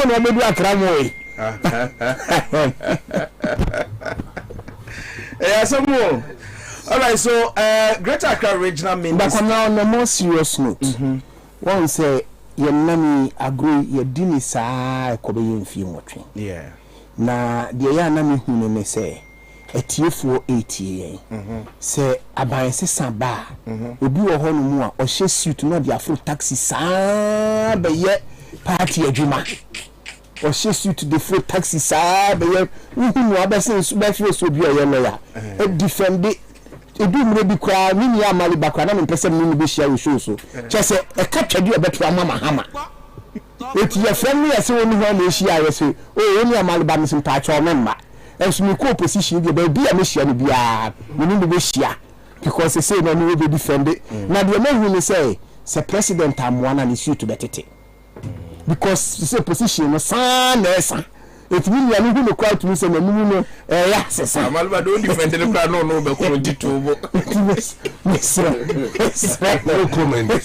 no me do akramo some more. All right, so Greater Accra Regional Minister. But on a more serious note, one say your nami agree your dini sa ko be yemfi nwotwe. Yeah. Na de ya nami hunu me say etiefo 80 say aban sesa ba obi wo ho no mu a o hye suit no de afro taxi sa be ye party adwuma o hye suit de free taxi sa be ye hunu abese su be fi so bi o ye lawyer e defend edu mre bi kwa mini ya mali bakwa na mpese mini be share we show so chese e ka twadu e beto amama hama eti ya friend ya se woni ho na share we so o woni amali ba misim pa cha o memma enso mi ko opposition bi ba bia me share no bia mini be share because they say no we be defend na de me hu ni say president amwana ni suit betete because say position no san na esa if you are not going to quite listen to me, yes, I'm don't defend the plan. No, but no comment.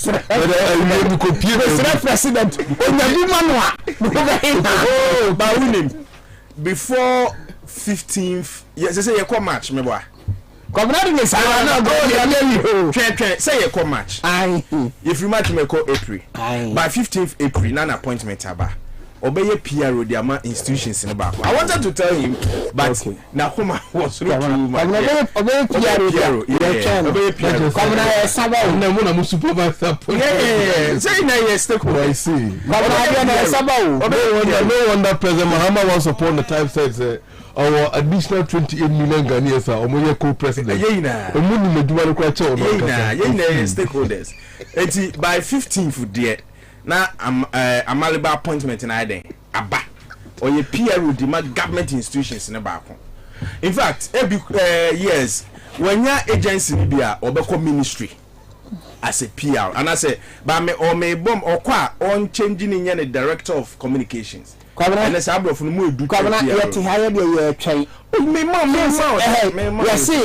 President, before 15th, yes, I say you come match, me boy. Say you come match. If you match me, call April. By 15th April, non appointment aba. Obey PRO the ama institutions in the back. I wanted to tell him, but Nakuma was through obey PRO. Obey PRO. Come na Saba na mo na mo supervisor. Yeah. Say na yes take I see. Na Saba. No wonder President Mahama once upon the time said our additional 28 million Ghanaians are omoye co-president. Yeah. Omuni meduwa no kwa cho. Yeah, stakeholders. Eti by 15th there. Na amaliba appointment na iden aba oye PRO di ma government institutions na ba ko. In fact yes when your agency ni bia obeko ministry as a PR and I say ba me o me bom okwa on changing ni the director of communications and let's have from mu edu kwabena yet higher dey twen me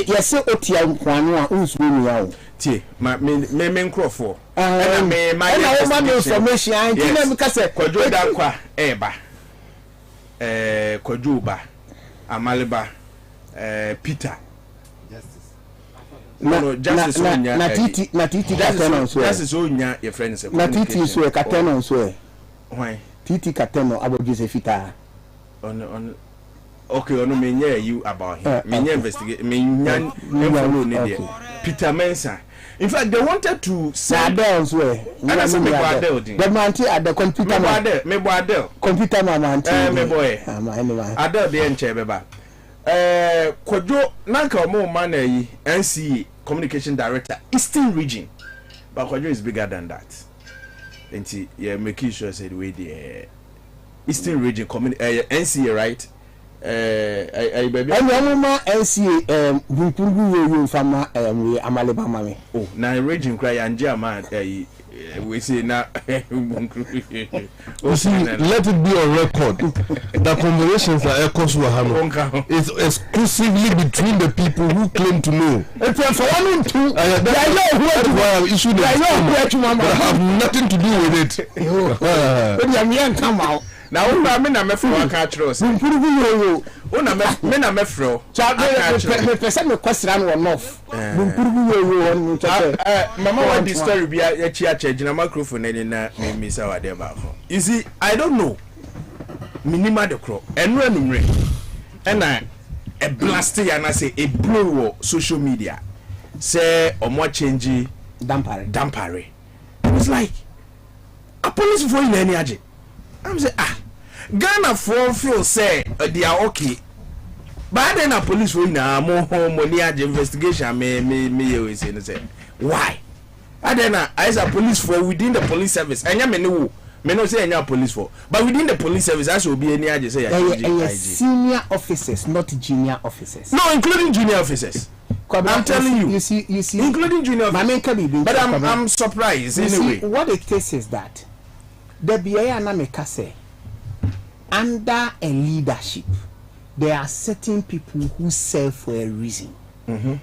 yes otia nkwano a unsu mi yawo tie me nkrofo na me my information anti na me kase kwadwo da kwa eba kwadwo ba amaliba Peter justice na titi kateno so justice onya your friends na titi so kateno so why titi kateno about Josephita on okay ono menye you about him menye investigate menye follow ni there Peter Mensah. In fact, they wanted to say Adele so and I said me Adele the man at the computer me Adele computer man me boy anyway Adele dey enche beba Kwadwo nanka omo man yi NCA communication director Eastern region but Kwadwo is bigger than that enti yeah making sure said we the Eastern region NCA right baby mama NCA bunkuru yo fama amaleba mame oh na region cry anje ama we say na oh see let it be on record the conversations are echoes wahano it's exclusively between the people who claim to know if for one two I issue the I have nothing to do with it come out na una me na mefro aka chros bunkuru yo una me na mefro me person me question no enough bunkuru yo on mama want the story be ya chi na microphone na me say wa there ba you see I don't know minima de cro enu anumre na a blast ya na say a blow social media say omo change dampare it was like a police for in any aje I'm say Ghana for feel say they are okay but then a police for na more money at investigation me always say why and then as a police for within the police service anya me no say anya police for but within the police service as will be any aje say senior officers not junior officers no including junior officers I'm telling you see including junior officers but I'm surprised anyway what it is that the BIA say under a leadership there are certain people who serve for a reason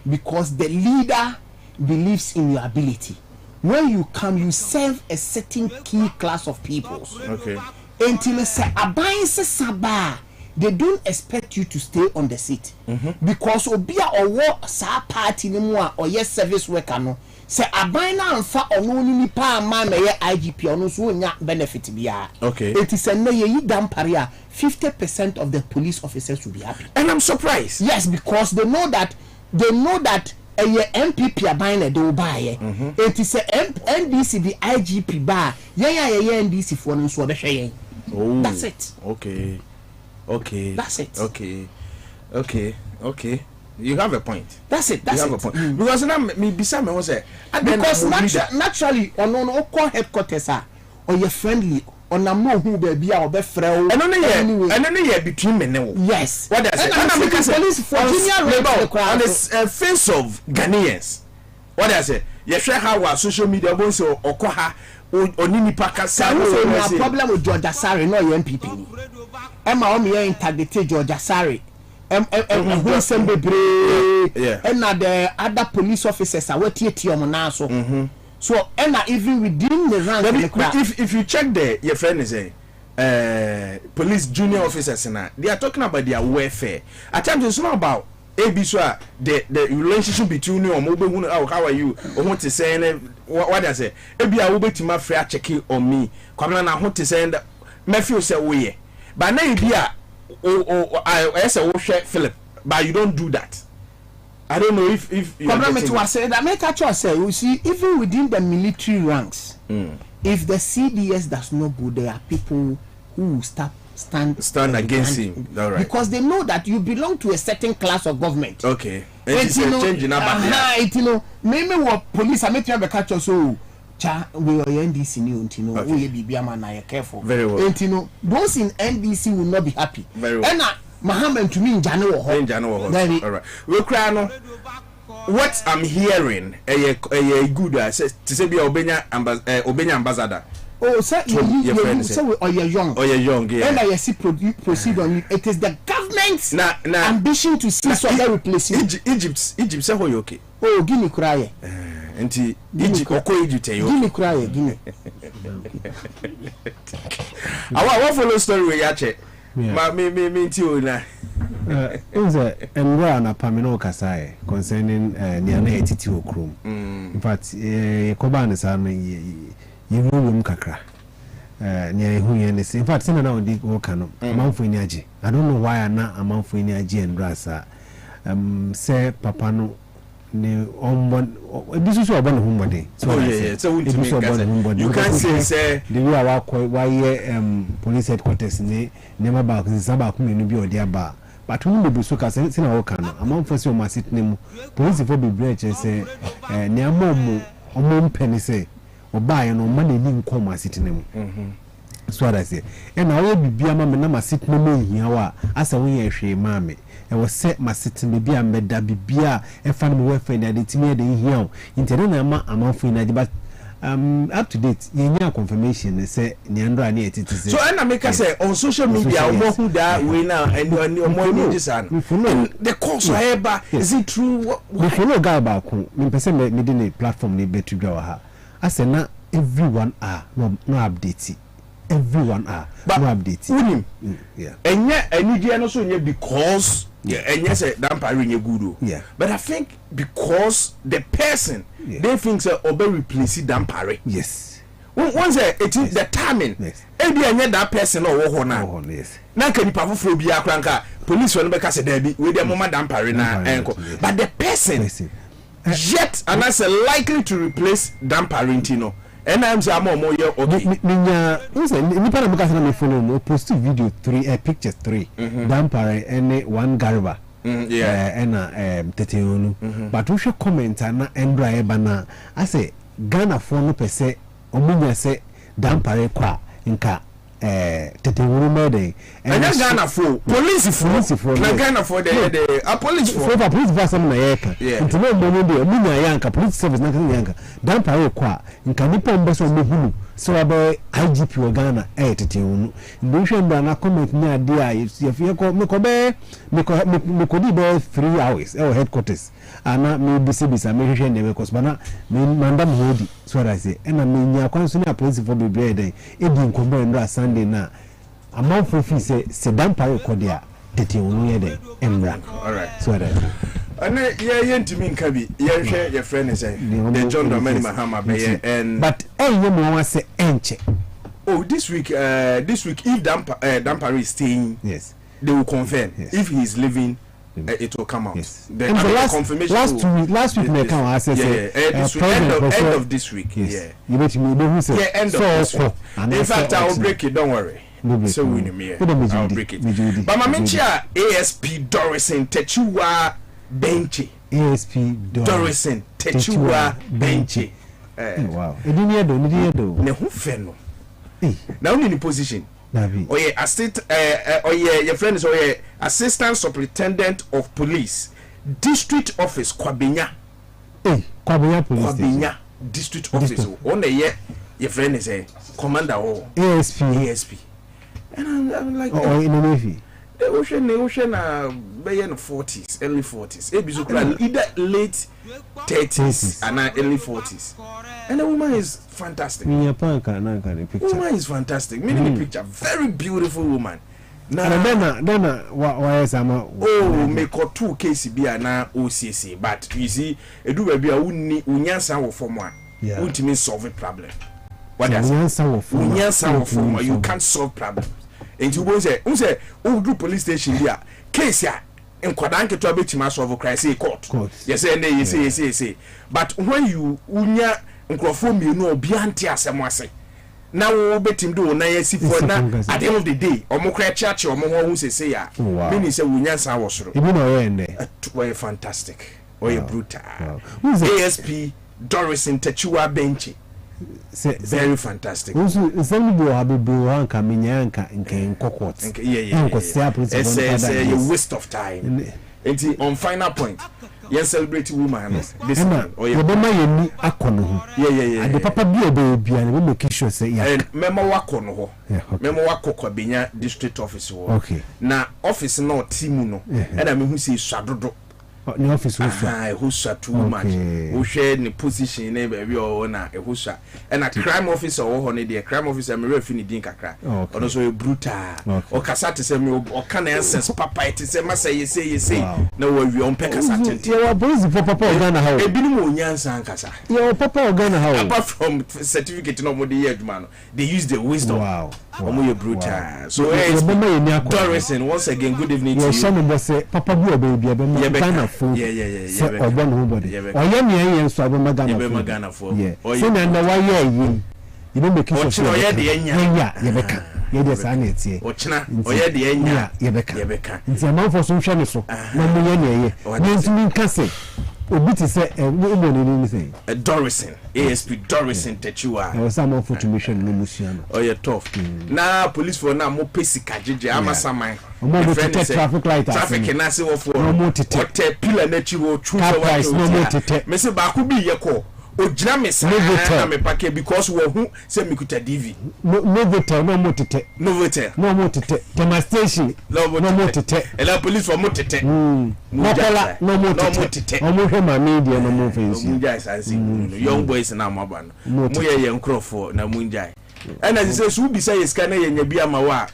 because the leader believes in your ability. When you come, you serve a certain key class of people. Okay. Enti say aban se saba they don't expect you to stay on the seat because obia owo sa party ni mu a oye service worker no say aban na amfa ono ni pa ama na ye IGP ono so nya benefit bia. Okay. It is a ye dampare a 50% of the police officers will be happy. And I'm surprised. Yes, because they know that a MPP aban na they will buy. It is a NDC the IGP bar. Yeah NDC for no so be hwe. Oh. That's it. Okay. That's it. Okay. You have a point. That's it. You have a point. Because now me bisa me was say because naturally on call headquarters or your friendly on a more who baby or be frau. And only here between me now. Yes. What does it? And because police for on the face of Ghanaians. What does it? You share how our social media boys or koha onini pakasa. No problem with George Asare no MPP. Emma Omi integrity George Asare. And the other police officers are what so. So and even within the rank. If you check your friend is a police junior officers and they are talking about their welfare. At times it's not about the relationship between you or mobile. How are you? Or what to say? What I say? Ebi I will be to my fair checking on me. Come on, I want to say that my feel say we. But now be I say Philip, but you don't do that. I don't know if you that make actually say you see even within the military ranks, if the CDS does not go, there are people who stand against him. All right. Because they know that you belong to a certain class of government. Okay. It's changing about maybe what police are making a catch so we are NDC new, we be man careful. Very well. And those in NDC will not be happy. Very well. And Mohammed to me in January. All right. We cry what I'm hearing a good to say be Obenya ambassador. Oh, sir, you're young. Yeah. And I see proceed on it. It is the government's ambition to see so that replace Egypt say how you okay. Oh, Guinea cry. Enti Egypt Egypt you. Guinea cry, Guinea. I follow story we yache. Ma me nti na. Is a enra na pamino kasai concerning niana etiti okrom. In fact, Kwabena sa no yewum kakra. Nia hu ye ne in fact na odi wo kanu. Amanfo ni age. I don't know why na amanfo ni age enra sa. Say papa no ne ombon this so obon humbody. So yeah. So you can't say the way why police headquarters ne nema ba ko saba ko menu bi odi aba. But when we so ka say na wo kan among for say o ma sit nemu police for be breach say ne amom mpeni say oba ye no ma na ni nko ma sit nemu so that say and na we bibia ma me na ma sit nemu hia wa asa wo ye hwe ma me e wo set ma sit ne bia meda bibia e fa no we fa na de timi de hia internet na ma amafo na de ba up to date yenya confirmation say Neandra na etiti say so and make say on social media who that we now and omo this and the course eba is it true we follow guy ba ko me pese me de ne platform ne betu gwa ha ase na everyone are no update everyone are no update unim yeah enye anidie no so nye because and yes, dampari nye good. Yeah. But I think because the person they think say obe replace dampari. Yes. Once it is the timing. Yes. Ebi anya that person or wo na. Yes. Na kan nipa foforo bi akranka police won be ka say dabi we dey mama dampari na enko. But the person yet and that's likely to replace dampari ntino. And I'm saying more okay. Ninya, nipa na muka sana me follow no post video 3 pictures 3. Dampare and one garba. Yeah. And teteonu. But we should comment na endra eba na I say Ghana for no per se omunya say dampare kwa nka teteonu mede. And Ghana for police for na Ghana for the police for police verse na yeka. Nti no money dey omunya yanka police service na kan yanka dampare kwa nka nipa mbeso mehunu so about IGP wa Ghana teteonu ndihwe mba na comment ni ade a yefie ko me ko di be 3 hours headquarters ana me bisibisa me hwehwe ne because bana me mandam hodi so that say na me nya kwanso ni police for be bread edi nkombo ndo Sunday na amount for fee say dampare kodia tete onu ye de emra. All right. So that. And yeah, ntimi nka bi share your friend is the John Dominic Mahama be and but you mo wan say enche. Oh, this week if Dampare is staying, yes, they will confirm. Yes. If he is leaving, it will come out. Yes. The confirmation last week may come. I say end of this week. Yes. Yeah, you bet me don't say. Yeah, end of this week. In fact, I will break it. Don't worry. So we I'll break it. But my mentia ASP Dorison Techuwa Benchi. ASP Dorison Techuwa Benchi. Wow. It didn't do. Ne who feno. Now in the position. Oh yeah, your friend is assistant superintendent of police, district office Kwabena. Kwabena police. Kwabena district office. On the year, your friend is a commander or ASP. And I'm like, oh, in the Navy. The ocean, by in the 40s, early 40s. Either late 30s and early 40s. And the woman is fantastic. Woman is fantastic. Meaning the picture, very beautiful woman. Now, then, why is make or 2 KCB na OCC, but you see, a do be a unyansa for one. Ultimate solve a problem. What does unyansa for you can't solve problems. And you go say, do police station here, case here. In Kwadanke to abet ma solve crisis court. Yes, and you say. But when you unya nkrofo mi no obi ante asemo ase. Na wo betim do na yesi for na at the end of the day, omo kra church omo ho hu say ya. Meaning say unya san wo soro. Ibi na we ende. Were fantastic. Or brutal. ASP Dorison Techuwa Benchi. Very fantastic. Some people have been anka minyanka in court. Yeah. It's a waste of time. And on final point, you celebrate woman. This man. Oh yeah. Yeah. And the papa be a baby and we make sure say yeah. And memo wakono. Memo wako Kwabena district office. Okay. Na office no team no. And I mean who say swadodo. The office who's too much. Who share the position in baby or na a whosa and a crime officer or honey the crime officer me refini dinka cry. Or also a brutal or casate say me or can answers papa it say massa you say no we on pekasate. You police for papa Ghana how e binu nyansa ankasa. You papa Ghana how apart from certificate no more the year man they use the wisdom. Wow. Brutal. So Dorison, once again good evening to you. Your say papa baby Ghana phone. Yeah. Or nobody. Or yeah, so Ghana phone. Yeah. So now why you don't make it so yeah, yes, I need to. Yebeka. It's a man for some channel. So, no, yeah. Obiti say anything. Dorison, ASP Dorison Techuwa. I was some for to mission no musiano. Oh yeah, tough. Now police for now more pesika jeje amasamai. Traffic light. Traffic and nasi wo for. No more tete. What pillar nechi wo true price no more tete. Me say ba ku bi ye ko. Ojina me say na me pake because we hu say me kuta DV. No voter no more tete. No voter. No more tete. Demonstration. No more tete. And the police for more tete. No more tete. No more media no more face. Munjai I see. Young boys na mabano. Mo ye nkrofo na munjai. And as say so be say iskana ye nya bia ma wa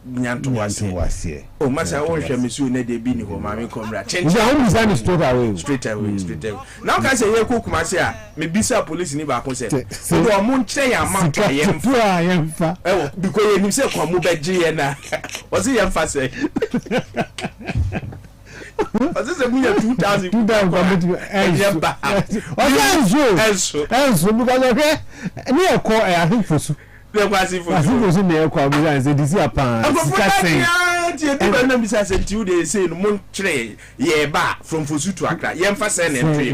nyanto wase. Oh masa won hwe mesu na de bi ni ho ma me komra. Change. You are design straight away. Now can say ye kokuma say a me bisa police ni ba ko say. So do mo nche ya amount ye mfa. Because ye nim say kwa mo beje ye na. Was ye mfa say. Was this a million 2,000? 2,000 and because okay, near call I think for so. There was if for near call and say this is a pan. They say no tre ye ba from Fosu to Accra. Ye mfa say na three.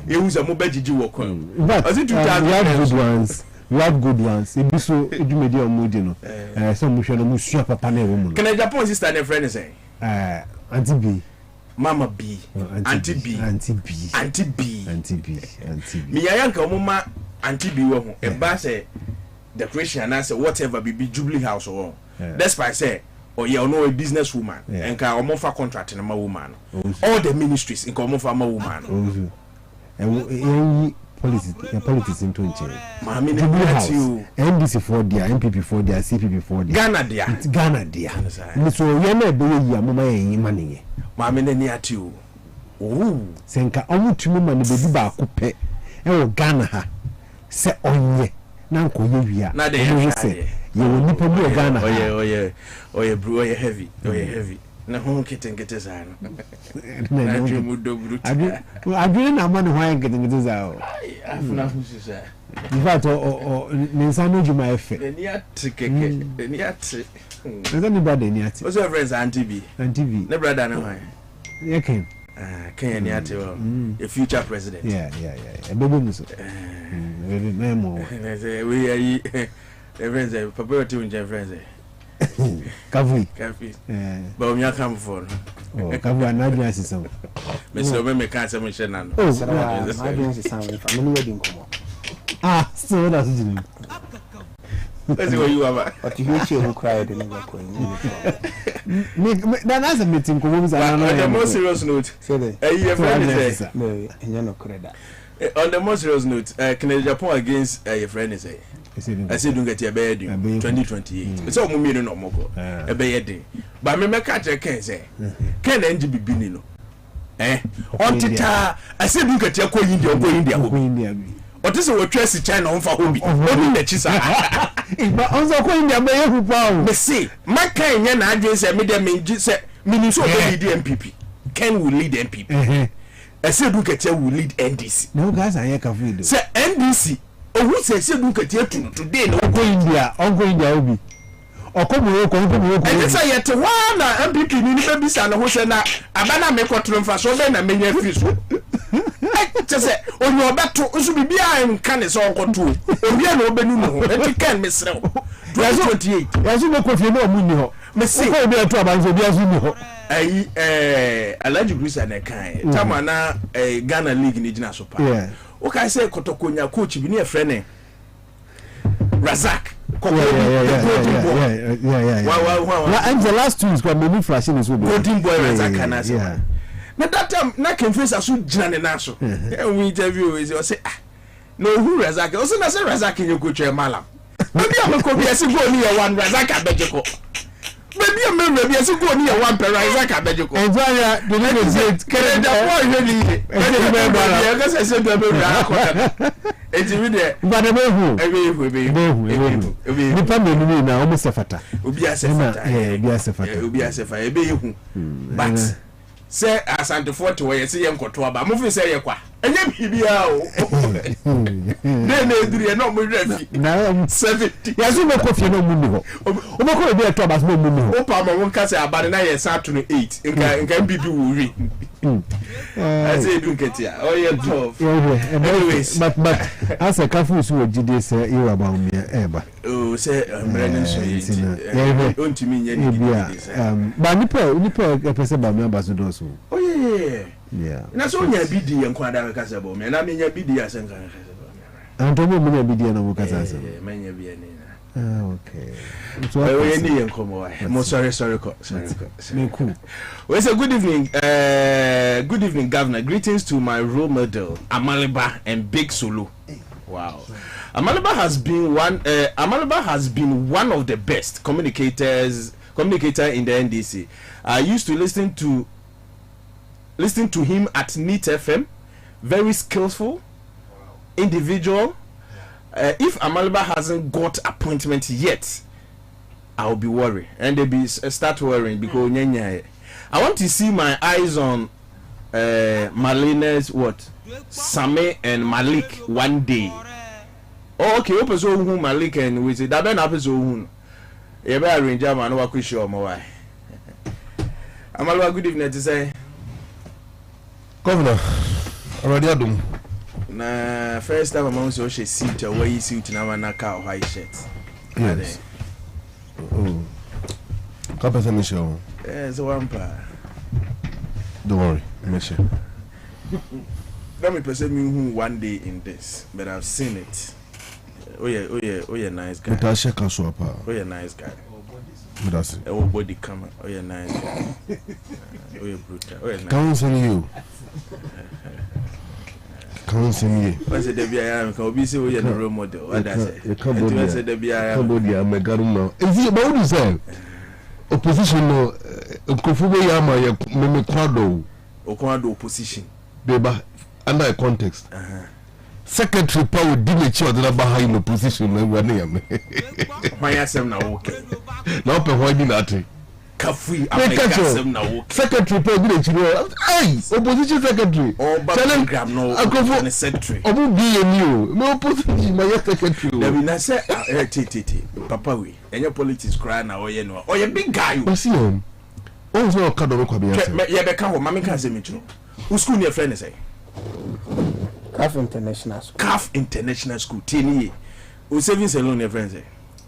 E use a mo beji work on. Was it 2,000? We have good ones. It be so edumedi on mood no. Some we no musu papa na woman. Can I Japan sister and friend say? Auntie B. Mama B, Auntie B. Me yanka mama Auntie B wo e ba say decoration and say whatever be Jubilee House or despite say or you know a business woman and ka omofa contract na ma woman all the ministries in omofa ma woman politics into nche maame ne ati o NDC for dia MPP for dia CPP for dia Ghana dia so ye na be yi amoma yin mane ye maame ne ati o oh senka omutumi ma ne bebi ba ko pe e wo Ghana ha se onye na nko ye wia na de ye ye wo nipa bi o Ghana ha oye bro oye heavy na ho kete za no na dwemu do bruta adwene na ma ne ho yan kete za o afuna fusu sa in fact ne nsano juma efe ni ate keke ni ate nza ni brother ni ate what's your friends Auntie B ne brother na ho ye ken Kenya ni ate well a future president yeah bebe muso memo we are friends papa what you friends Kavi. But we are come for. Oh, Kavi anaju asisam. Mr. Obeme can't say me shena no. Oh, I don't see some family wedding come. Ah, so that's it. Let's see what you have. But you hear who cried in the coin. That's a meeting come on the more serious note. Your friend is no, you no credit. On the more serious note, can Japan against your friend is I said don't get your bed 2028. It's all me no more go. A bed. But me catch a can say. Can NGB binino. On tita I said look at your go India. What is our trust China on for home? Only the chisa. But also go India by who pound. Me see, my kind yan agents and media meaning so lead MPP. Ken will lead MPP. I said look at your will lead NDC. No guys are here can say NDC. Oh, who says you look at you today? No, go India, Obi. Or come and this I yet one MPP in the baby son who said, Abana make what room for so then I mean, fish. Just say, on your back to Usubi, can is all control. We are no Benuno, and you can miss out. 28. As you know, if you know Munio, Messi, be a trouble, as you know. I like you, Chris and a kind. Tamana, a Ghana League in the National Park. Yeah. Okay, I say Kotokonya coach, be near friend Razak. Yeah. And the last two is what many flashing is Golden Boy Razak and as well. Now that time, not confess as soon Jan and Naso. We interview is you say, no, who Razak? Also, that's a Razak in your coach, Malam. Maybe I'm a copy as you go near one Razak at Bejako. Maybe a member as you go near one per Razak at Bejako. And the name is it. Can I really? I guess I said, it's really, but a who now almost a fata. But say as and 40 where you see him Kotoba, movie say qua. And then he be out. Then they not ready. Now 70. Yes, you know, coffee no mundo. Omako be a trouble no mundo. Opa, my one can say about 9 years after 8. And can be do read. I say, don't get here. Oh, yeah, 12. Anyways, but as a couple who did this, you about me, Eba. Oh, say, I'm running so don't you mean, but Nipper, a person by members of those. Oh, yeah. And that's only a BD and Kwabena Owusu, and I mean, a BD as and don't know a BD and Okazasa. Many be a okay. So I need come away. Most sorry. Cool. Well, so good evening, Governor. Greetings to my role model, Amaliba and Big Sulu. Wow. Amaliba has been one of the best communicator in the NDC. I used to listen to him at NEET FM. Very skillful individual. If Amaliba hasn't got appointment yet, I'll be worried, and they be start worrying because I want to see my eyes on Marlena's Same and Malik one day. Oh, okay, open so who Malik and we say that ben happens so who. You better arrange a man who are sure my why. Amaliba, good evening to say. Governor, already adum. Na first time among so she suit where you suit na na car white shirt. Yes. Oh. Kapasa me show. Yes, one pa. Don't worry, me sure. Let me perceive me who one day in this, but I've seen it. Oh yeah, nice guy. But I check out so apa. Oh yeah, nice guy. But that's it. Oh body camera. Oh yeah, nice guy. Oh yeah, brutal. Oh yeah, nice. Can't send you. Can't see me. What's the Debia? Can be so you're a role model. What does it? The Cambodia, Megaruno. Is it about to say? Opposition, no, Kofubo Yama, Memequado. Okwado opposition. Beba, under a context. Secretary Paul Dimitri that are behind opposition and we're near me. My asem now okay. Now, why did that? Kafui, I'm now okay. Secretary Paul Dimitri, hey, opposition secretary. Oh, but grab no secretary. Obu be a new, no opposition, my secretary. There will not say, Papa, we, and your politics cry now, or you big guy. You see him. Oh, so Kwabena. Yeah, but come on, Mammy can't say me true. Who's school your friend say? CAF International School. CAF International School, 10 years. Who's saving salon your friends say?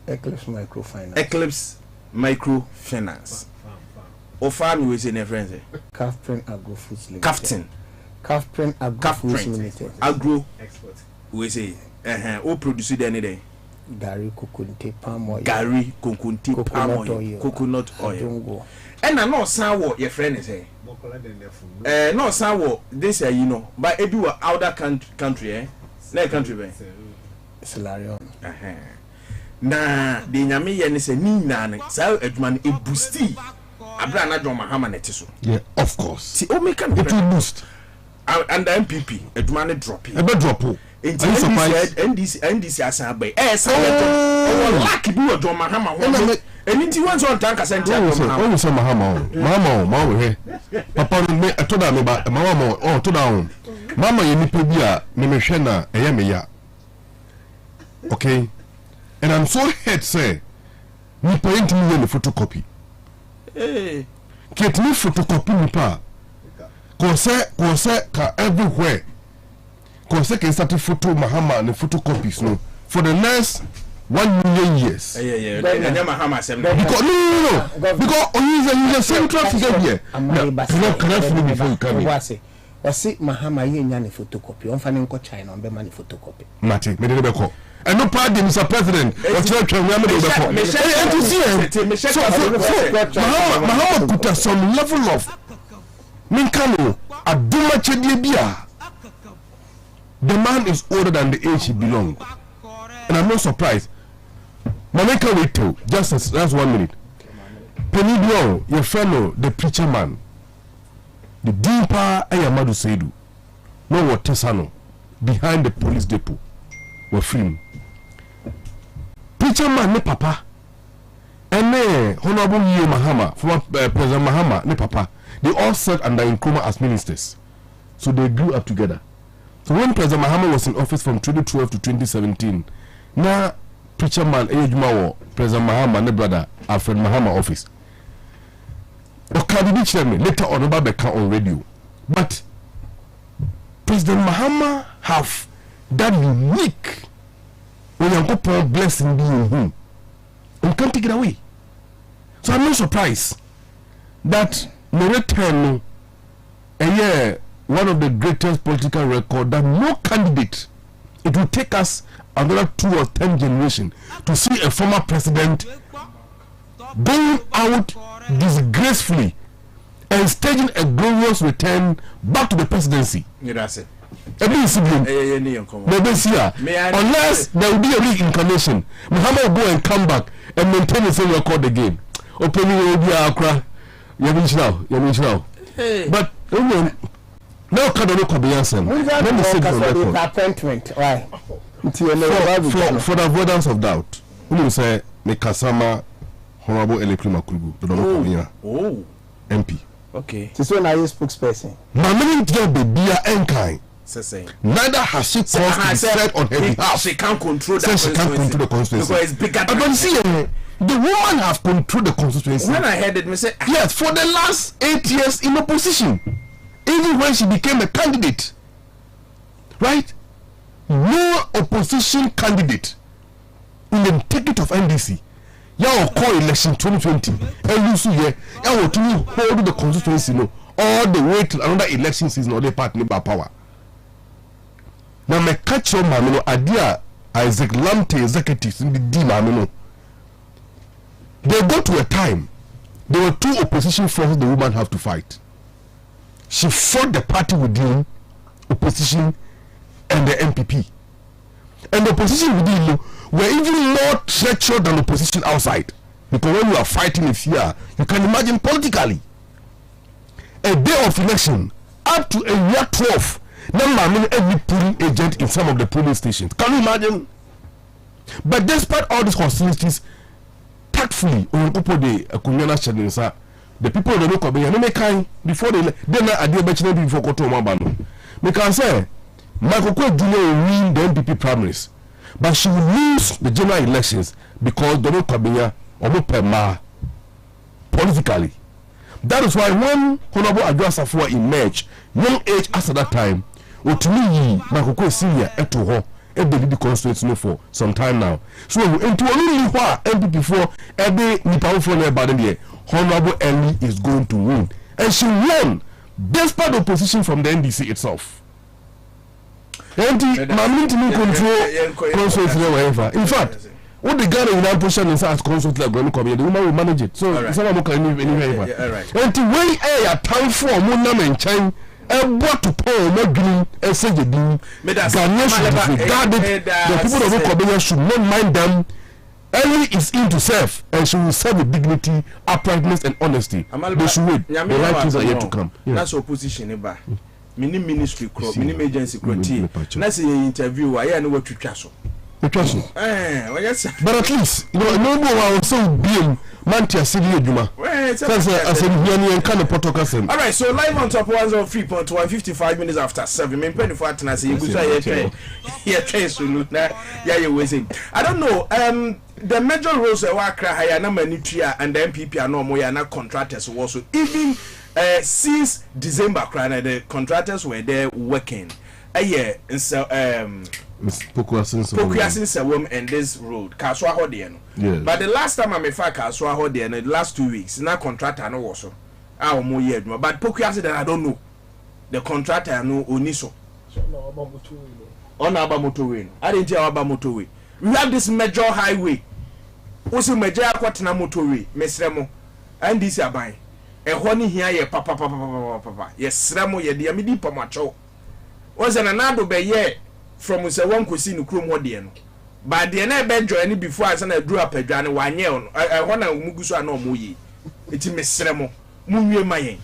Eclipse Microfinance. Eclipse Microfinance. Or farm you say your friends say? Captain Agro Foods Limited. Captain. Captain Agro Foods Limited. Agro. Export. We say, who produce it any day? Gary Kokunte palm oil. Gary Kokunte palm oil. Coconut oil. And I know sour your friend is here. No sour this year, you know, but if you are outer country, eh? Like country, eh? Solarium. Na the Yami and say Nina, so a man a boosty. Abrana Doma Hamanetis. Yeah, of course. See, oh, make an it will boost. And the MPP, a man drop it. A bit drop. NDC Asabe. Lucky do a Doma Hama. And it was on Tanka Center. Oh, some Mama, here. Papa, I told them about Mama, oh, to down. Mama, you need to be a Mimeshana, a Yamia. Okay? And I'm so hurt, say, me painting me in the photocopy. Hey, get me photocopy me pa. Kose ka everywhere. Kose can start photo Mahama and the photocopies no for the next 1 million years. Yeah. Because no. Because you use central figure here. Can I follow before you come in? What's it Mahama yen photocopy? On fanning ko China on be money photocopy. Mati, me de be ko. And no pardon, Mr. President. Mahama put some level of Minkano Aduma Chedibia. The man is older than the age he belongs. And I'm not surprised. Mameka wait till just that's 1 minute. Penibio, your fellow, the preacher man. The Dimpa Ayamadu Seidu. No what Tesano. Behind the police depot. Were free. Preacher man ne papa. And Honorable Yo Mahama, former President Mahama ne papa. They all served under Nkrumah as ministers. So they grew up together. So when President Mahama was in office from 2012 to 2017, now preacher man Ejuma President Mahama ne brother Alfred Mahama office. Okay, chairman later on about the on radio. But President Mahama have that unique when you go blessing being him. You can't take it away. So I'm not surprised that no return one of the greatest political record that no candidate, it will take us another 2 or 10 generations to see a former president going out disgracefully and staging a glorious return back to the presidency. Yeah, that's it. Unless there will be a reincarnation, Muhammad will go and come back and maintain the same record again. Opening will be Accra. Now. But now Kadolo Kwabena. Let me say for the avoidance of doubt, we will say Nekasama Honorable Eleprima Kurubu. Oh, MP. Okay. So now you spokesperson. Mamma be Enkai. Neither has she caused to be said on her behalf. She can't control that. She can't control the constituency. Because it's bigger than but see, the woman have controlled the constituency. When I heard it, me say yes, for the last 8 years in opposition. Even when she became a candidate. Right? No opposition candidate in the ticket of NDC. Y'all call election 2020 and you see here, y'all to hold the constituency no all the way to another election season or the party by power. Now me catch your mamino idea Isaac Lamte executives in the D mamino. They got to a time there were 2 opposition forces the woman have to fight. She fought the party within opposition and the MPP. And the opposition within you were even more treacherous than the opposition outside. Because when you are fighting with fear, you can imagine politically. A day of election, up to a year 12, now every polling agent in some of the polling stations. Can you imagine? But despite all these hostilities, tactfully, the people of the local area, before they not a dear before Koto, they can say Michael Kwabena will win the MPP primaries, but she will lose the general elections because the local Kwabena or politically. That is why when Honorable Agyemang Safua emerged, young age as at that time, to me, Michael Kwabena senior to her. Every the constituency for some time now. So into only MPP for every Nippon for the Honorable Ellie is going to win, and she won despite the opposition from the NDC itself. And control constituency wherever. In fact, what the Ghana in position is as constituency going to come here, the woman will manage it. So someone can anywhere. And to way a town for Munam and China. What to pay no green SJD Ghanaians should regard it. The people of Kwabena should not mind them. Ellie is in to serve, and she will serve with dignity, uprightness, and honesty. They should wait. The right things are yet to come. That's opposition. Mini ministry, mini agency, that's an interview. I know what to trust. But at least, no more I was so being Mantia City Juma. All right, so live on top 103.1, 55 minutes after 7. I don't know. The major roles of Wakra Hayana Nutria and the MPP are no more not contractors also. Even since December, the contractors were there working. And so Pokuasin Sawom and this road, Kaswa Hodian. But the last time I made Kaswa Hodian, the last 2 weeks, now contractor no also. Our more year, but Pokuasin, I don't know. The contractor no Oniso. On our motorway. I didn't tell about motorway. We have this major highway. Also, major Quatina motorway, Miss Remo, and this are buying. A honey here, papa. Yes, Remo, ye dear midi pamacho. Was an another by year. From say one could see no chrome hodian. But the never journey before I drew up a journey 1 year on. I want to Mugusa no muyi. It is Miss Remo, Muye Mayen.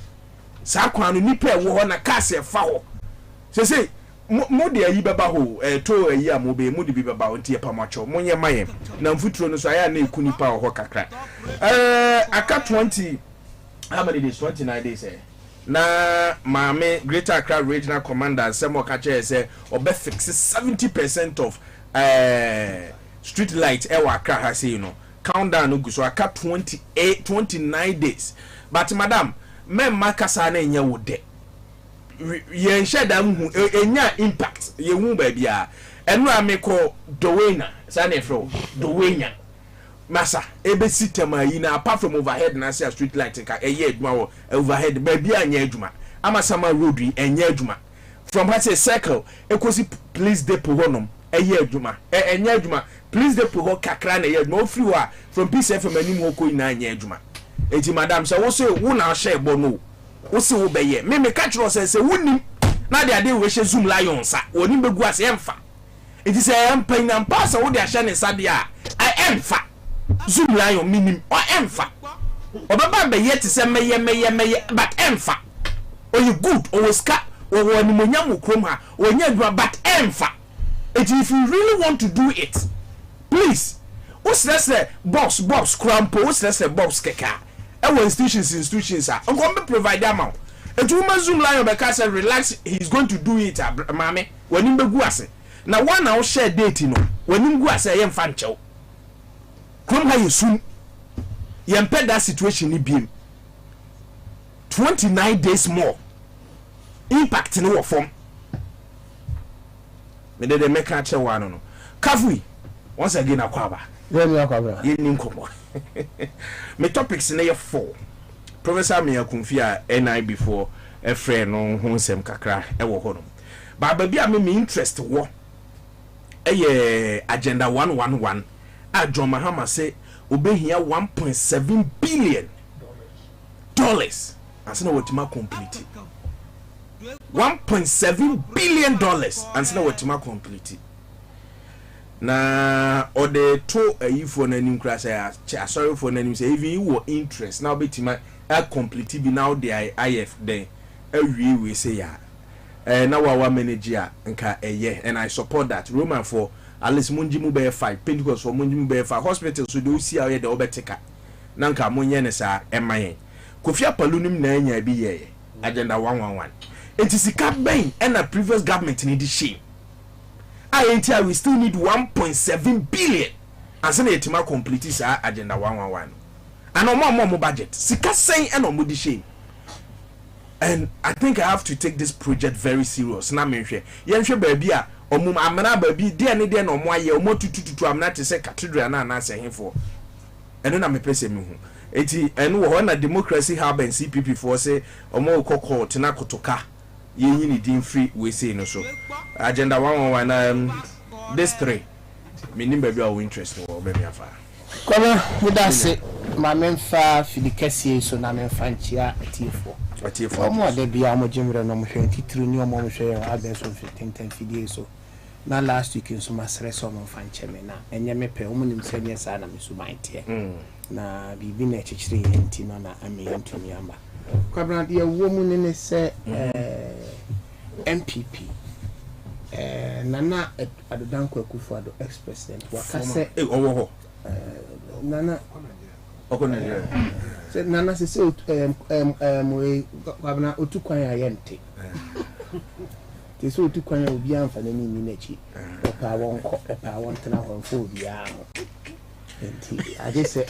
Sakwan nipa wo na kase faho. Say, mo de ayi baba ho, to ayi amobe, mo de bi baba onti pamacho, monye mayen. Na mfuturo no so aya na eku nipa ho kakra. Aka 20, how many days? 29 days eh. Na Mame Greater Accra Regional Commander Semo Kache say obe fix 70% of street light e wa Accra ha say you know countdown no so aka 29 days but madam men makasa na enya wo de ye nheda hu enya impact ye hu ba bia enu ameko dowena sa na fro dowenya masa ebe system ayi na apart from overhead na say street light ka eye aduma wo overhead ba bia anya aduma amasama road enya aduma from what say circle ekosi police depot honom eye aduma enya aduma police depot ho kakra na eye aduma ofri ho a from PCFM anim ho ko ina anya aduma enti madam say wo say wo na share bo no wo say wo be ye me catch no say wonim na de ade we hye zoom lion sa oni begu ase emfa enti say empan na pass wo de ahye ne sade a I emfa zoom lion minim or emfa obaba be yet say meye but emfa or you good or ska or woni monyam krom ha onya adwa but emfa if you really want to do it please what's that box crampo what's that box keka our institutions are going to provide amount and you zoom lion because say relax he's going to do it mame when him begu ase na one now share date no when him go ase yemfa nchew come how you soon yempe that situation ni biem 29 days more impact no wo form me dey make a che one no kafui once again akwaba ye ni nkomo me topics na ye 4 professor me akunfi a NI before a friend no ho nsem kakra e wo ho no ba ba bia me interest wo agenda 111 a John Mahama say obehia 1.7 billion dollars asena wotima complete $1.7 billion and say what ma complete na or the to a for nanim crash sorry for nanim say even you were interest now betima complete be now the IF then we say ya now our manager nka eye and I support that Roman for at least munjimu be 5 Pentecost for munjimu be 5 hospital so do see how the obeteka na nka monye ne sa emayen Kofi Apalunim na anya bi ye agenda 111 it is sika ben and a previous government need shame I we still need 1.7 billion and say etima complete sa agenda 111 and no budget sika saying and no di shame. And I think I have to take this project very serious. Na menhwe yenhwe baby a omum amana baby de ne de no mo aye omo tutututu amana te se cathedral na na se henfo eno na me pese me hu eti eno wo na democracy hub and CPP for say omo kokko tena kotoka yenyi ni din free we say no so agenda 111 this 3 me nim baby our interest no be me afa kono mudase ma memfa fidikesi so na memfa nchia atiefo omo de bia mo jimre no mo hwenti tru ni omo mo hwe abeso 15 fidie so na last week in so masre so mo fa ncheme na enye mepe omo nim se ne sa na me so mantie na bibi na chichire yenti no na ame yentumi amba kwabra de wo mu ne se MPP nana adodanko Akufo-Addo ex-president wakase owo nana okonere se nana se kwabna otukwan ayente te so otukwan obi amfa na ni nachi opa wonko opa wontena honfo obi aho enti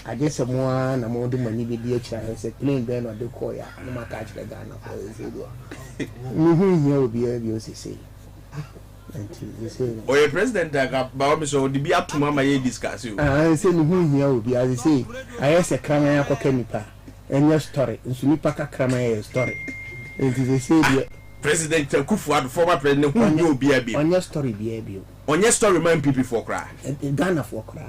agese mo na mo de mani bi di achi se plane be no de ko ya no maka achire Ghana for se do hia obi abi o se Oye president da ba o so di bi atuma ma ye discuss you say no hia obi as say ayese krama ya kwaka nipa enya story nso nipa kakra ma ya story enti they say the president Akufo-Addo former president who knew obi abi onya story bi abi onya story man people for cry Ghana for cry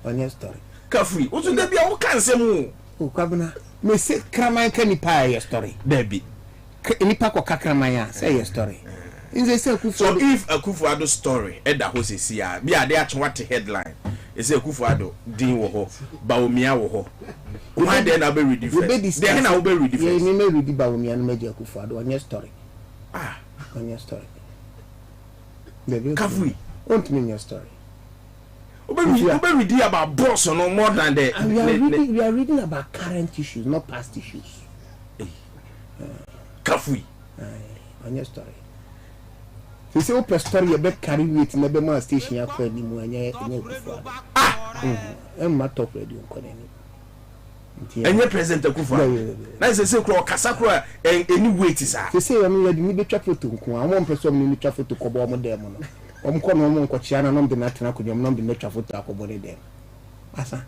onya story kafui o so da bi o kan semu o kwabena me say krama ka nipa ya story da bi nipa ko kakra ma ya say ya story so if Akufo-Addo story eda ho sesi a bi ade atwate headline say Akufo-Addo din wo ho Baomia wo ho why then na be read first then na be read first ye me read Baomia no meje Akufo-Addo onya story onya story baby kafui won't mean your story obe read about boss no more than the we are reading about current issues not past issues kafui onya story so say open story be carry weight na be man station ya kwa ni mu anya Akufo-Addo ma top radio ko ni enye president Akufo-Addo na say kro kasa kro any weight sa say am ya ni be twa photo nko am person ni twa photo ko bo mo dem no om ko no mo nko chia na no de na tena ko dem no de na twa photo akobo ni dem asa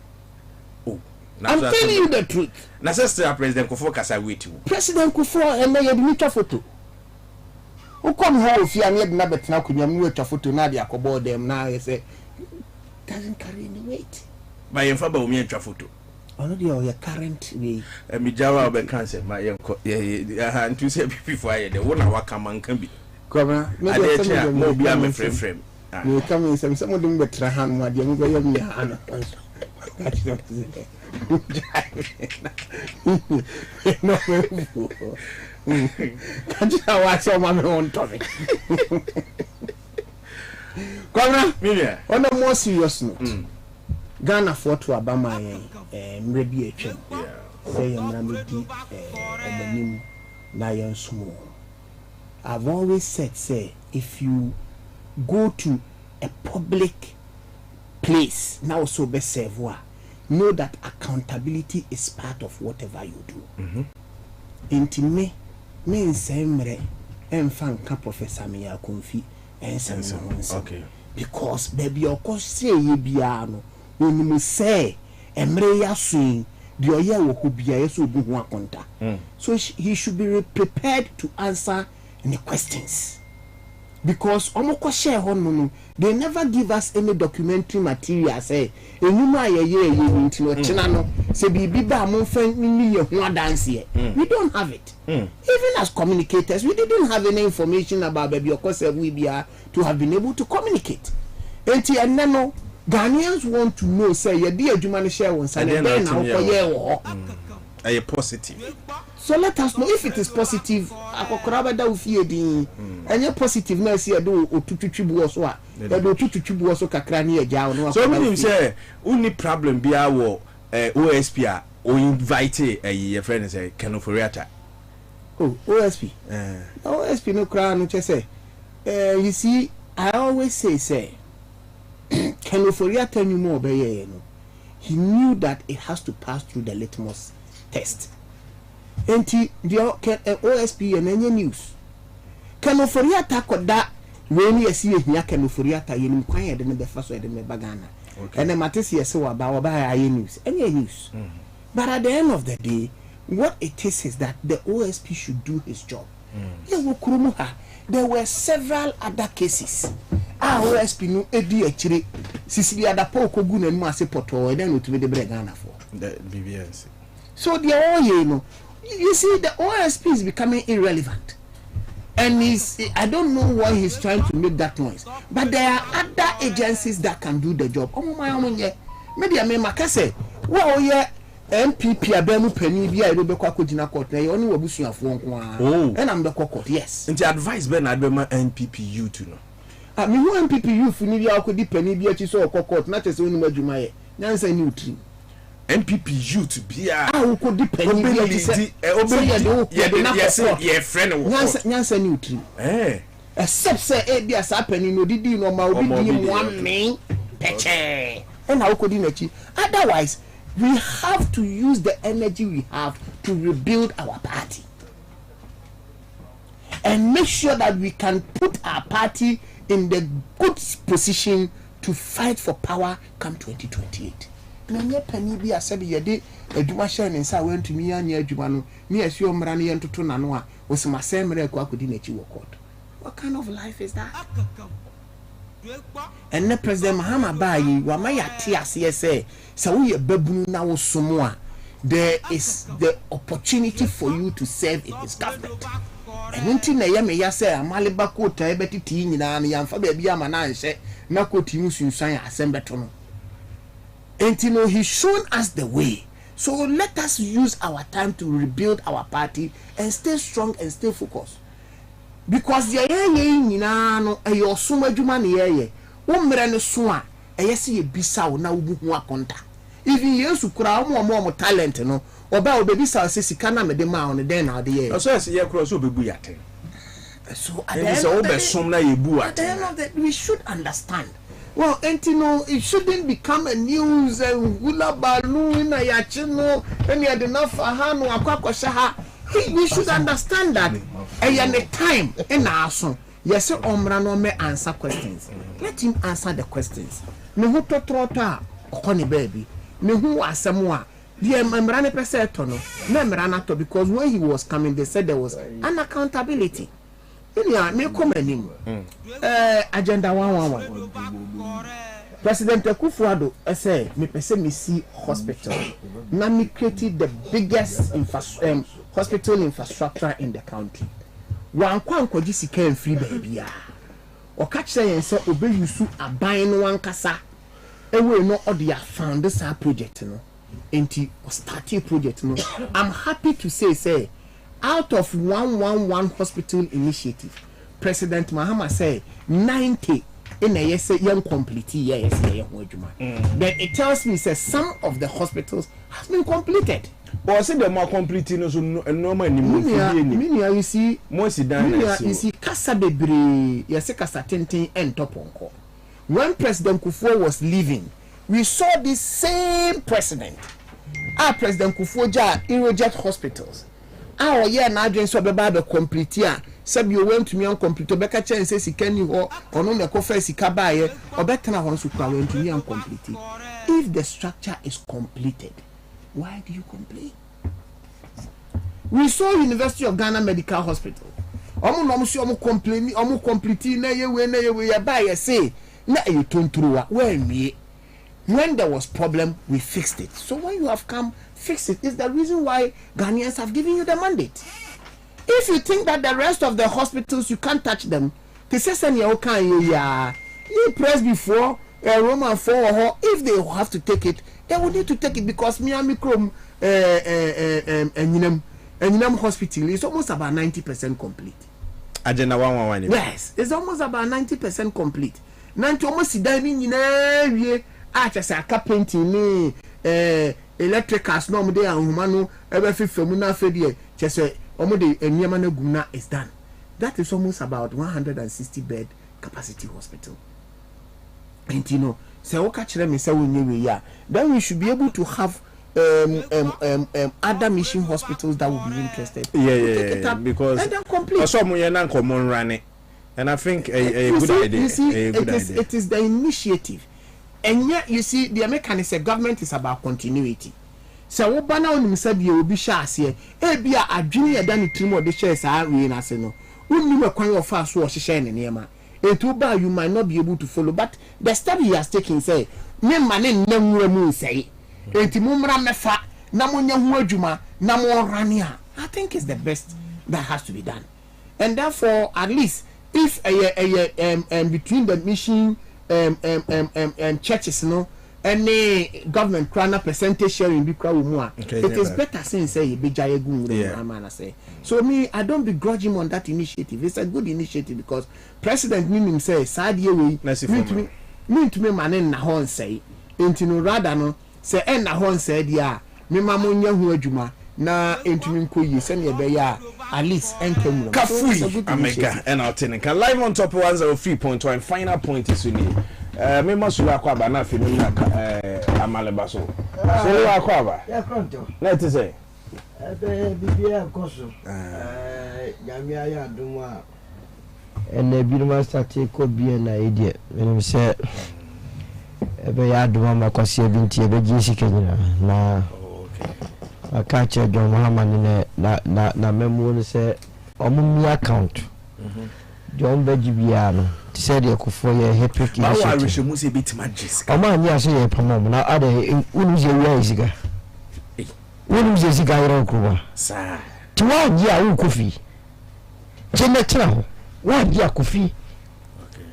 I'm telling you the truth na say president Akufo kasa weight president Akufo and ya de ni twa photo ukom ho ofia na de na betena ko dem no twa photo na de akobo dem na say doesn't carry any weight by your father me twa photo ono de your current way mi jawa obe cancer ma yenko ntu say before aye de wona waka manka bi kwabra me de say mo bi am frame me come some of them betra han mo de mo go yam ya ana no can't you watch your mama on topic kwabra me on a more serious note Ghana for to Abama mrebi etwem say mramedi omanim na yon small. I've always said say if you go to a public place now so be serve know that accountability is part of whatever you do. Inti me nsemre emfa Professor Meya Konfi ensem okay because baby okose ye bia no when you say emre ya swing the oye wo ko bia yeso obi ho akonta so he should be prepared to answer any questions because omoko share hono they never give us any documentary material say enuma ye nti no china no say bibi ba mo fa ni ye ho dance here. We don't have it. Even as communicators we didn't have any information about baby okose we bia to have been able to communicate. Enti enno Ghanaians want to know say ye dey adwuma no share won say then na okoye wo a positive. So let us know if it is positive. Akokora da ufie din. Enye positive na see do otututwibu so a. E do otututwibu so kakra na ye gya no. So meaning say uni problem bia wo OSP a o invite your friend say Kenoforiata. Oh, OSP. OSP no kra no che say. You see, I always say Kenoforiata no obey no. He knew that it has to pass through the litmus test. Enti the OSP and any news. Kenoforiata koda when you see here Kenoforiata yenim kwan ye de ne befa so ye de me bagana. And the matters yes so about news. Any news. But at the end of the day, what it is that the OSP should do his job. There were several other cases. OSP no edi achire sisili adapo kogu na mu ase poto and then to be the Bregana for the BBNC. So the all you see the OSP is becoming irrelevant. And I don't know why he's trying to make that noise. But there are other agencies that can do the job. Oh my maybe I mean Makase. Well yeah MPP abemu penny bi a be kwa kojina court na ye oni wabusuafo nko and I'm the court. Yes. Nti advice be na adbema NPP youth no. Me who NPP youth ni bi akodi penny bi achi so court na tese oni madwuma ye. Nyansa ni utri. NPP youth bia ukodi penny bi achi se ye friend wo. Nyansa ni utri. Except say bia sa penny no didi no ma obi di mu amen peche. And ukodi na chi. Otherwise we have to use the energy we have to rebuild our party and make sure that we can put our party in the good position to fight for power come 2028. Menye pani bi asabi yede aduma share nsa went to me anya aduma no me asio mra ne yentoto nano a osima semre kwa akodi na chi wo court. What kind of life is that? And the President Mahama Bayi wamaya tiase say we babunu na wo somo a there is the opportunity for you to serve in his government. And until na ya me ya say amaliba kota ebetiti nyina na yamfa ba bia ma na nhye na koti musunsan asembeto no. Entino he shown us the way. So let us use our time to rebuild our party and stay strong and stay focused. Because ye nyina no eyo soma adwuma ne ye wo mre ne so a eyese ye bisa wo na wo hu akonta. Even yesu kura mo talent no oba obebisa se sika na me de ma on den na de ye. So yes ye kura so obebu yaten. So at the end of that we should understand. Well, Entino, it shouldn't become a news hula balloon na yachino and you enough hanu akwakosha. We should understand that a time in our song. Yes, Omra no may answer questions. Let him answer the questions. No who to trota okoni baby. No who asamwa. The Membrane Pesetono, Membranato, because when he was coming, they said there was an accountability. Me come him. Agenda 111. President Akufo-Addo say me pese me see hospital. Na me created the biggest hospital infrastructure in the country. Wan kwa nkoji sika en free baby a. O ka kire yen se obe yusu aban no wankasa. Ewe no odia found this project no. Enti starting project no. I'm happy to say out of 111 hospital initiative, President Mahama say 90 in a yes young complete yes then it tells me say some of the hospitals has been completed. Or say the more complete no so normal anymore. You see more sidan you see kasa bebre yes kasa tenten and toponko. When President Kufuor was leaving, we saw this same president. President Kufuor ja Irojet hospitals. Our year na adwen so be ba be complete a sabi o went to me on complete obeka chen say sika ni ho ono na kofa sika ba ye obetena ho so kwa went to me on complete. If the structure is completed, why do you complain? We saw University of Ghana Medical Hospital. omo no so omo complain omo complete na ye we ya ba ye say na e tontruwa when there was problem we fixed it. So when you have come fix it is the reason why Ghanaians have given you the mandate. If you think that the rest of the hospitals you can't touch them, they say send you press before Roman 4 if they have to take it, they will need to take it because Miami Chrome Enyinam Hospital is almost about 90% complete. Agenda 111. Yes, it's almost about 90% complete. 90 almost diving in area. Just a painting ni electricals no mo dey ahumano ebe fifemu na afedie just omo dey eniyama na gumna is done. That is almost about 160 bed capacity hospital. And you know, say oka kire me say wonye we ya, then we should be able to have other mission hospitals that will be interested. Yeah, because and then complete. Some we na common running, and I think a good idea. You see, it is the initiative. And yet, you see, the American government is about continuity. So, what banner on himself, you will be shas here. Be a junior than the team of the shares are in Arsenal. Wouldn't you acquire your fast was sharing in Yama? A two bar you might not be able to follow, but the step he has taken say, Name my name, no say, Etimumra Mefa, Namonya Huajuma, Namo Rania. I think is the best that has to be done. And therefore, at least, if between the mission churches no any government crana percentage sharing be crowd more it is better since say be jayegun amana say. So me I don't begrudge him on that initiative. It's a good initiative because president Mimim say sad year we me to me man na hon say intino rather no say en na hon say dia me mamonya hu adwuma na entumi nkoyi se ne be ya at least enkam kafui amega and Altenica live on top 103.1 final point is we need me masula Kwaba na fi me amaleba so Kwaba ya kronto let us say bibia koso nyamia ya aduma ene bi no start ko bia na idea me say ebe ya aduma makwase binti ebe jisi kenyina na akache John Muhammad na memo ni say omumi account John Bejibia no ti say de akufo ye hepic ba wa rehwe mu say bitima jisica oma anya so ye pamom na ade unu je wi isiga unu je isiga yoro kuba sa ti wa ji a wu kofi jenetra ho wa ji akofi okay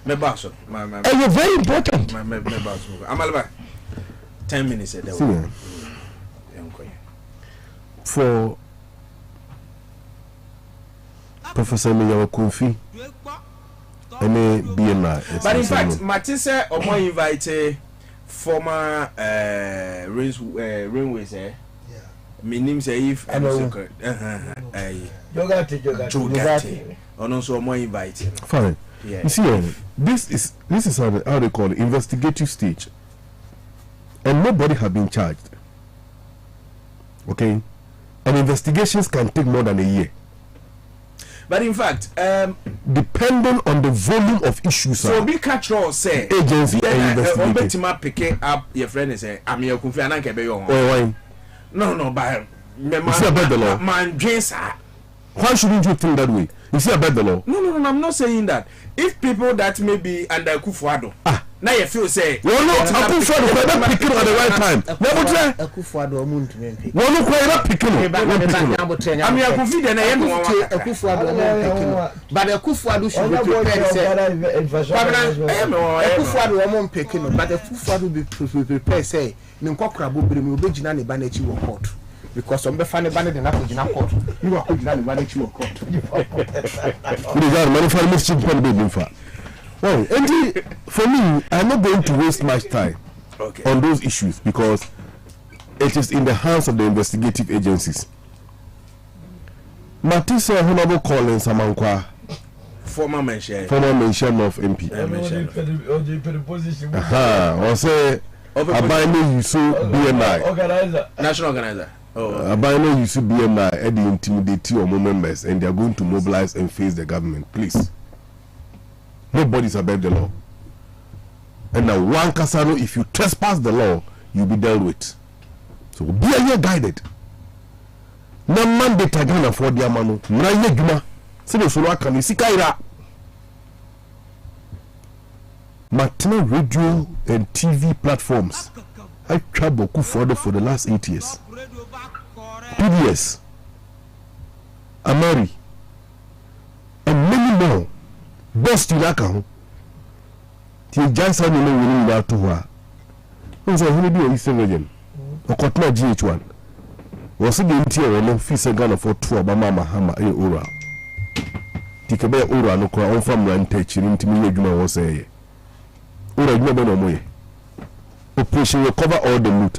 me ba so my very important me ba so amalba 10 minutes there for Professor Miyawa Kofi any BNI. But in fact, Matisse Omo invite former railways yeah. My name say if Jogati. And also Omo invite. Fine. Yeah. You see, this is how they call it, investigative stage. And nobody have been charged. Okay? And investigations can take more than a year. But in fact, depending on the volume of issues, so be catch all say agency investigating picking up your friend and say I'm your confi and I can be your no but you see about the law man why shouldn't you think that way? You see about the law? No, I'm not saying that. If people that may be under Kufuado now you feel say well no Kufuado not picking at the right time Kufuado omuntu mempe well no quite picking I'm your confident I am Kufuado omuntu but Kufuado should be prepared say Kufuado omuntu picking but Kufuado be prepared say nkokra bobere me obegina ne ba na chi wo court because on be fan ba ne de na kogina court you are kogina ne ba na chi wo court regard manufacturing machine pen be in fa. Well, and for me, I'm not going to waste much time on those issues because it is in the hands of the investigative agencies. Matisse Honorable Collins Amankwa, former mention of MP. Or say Abine Yusu BNI. National organizer. Abine Yusu BNI and the intimidate your members and they are going to mobilize and face the government. Please. Nobody's above the law. And now one Kasano, if you trespass the law, you'll be dealt with. So be a year guided. No mandate again for the amano. Naya Juma. se de solo aka ni sika ira Martina radio and TV platforms I trouble for the last 8 years. PBS, Amari, and many more. Best you like home. The Johnson will know about to her. Who's a holiday Eastern region? Or Kotna GH1. Was it the interior and no fees and gun for 2 Obama Mahama a Ura? Tikabe Ura no cry on from Rantech into me, you was say. Ura, you never know me. Operation recover all the loot.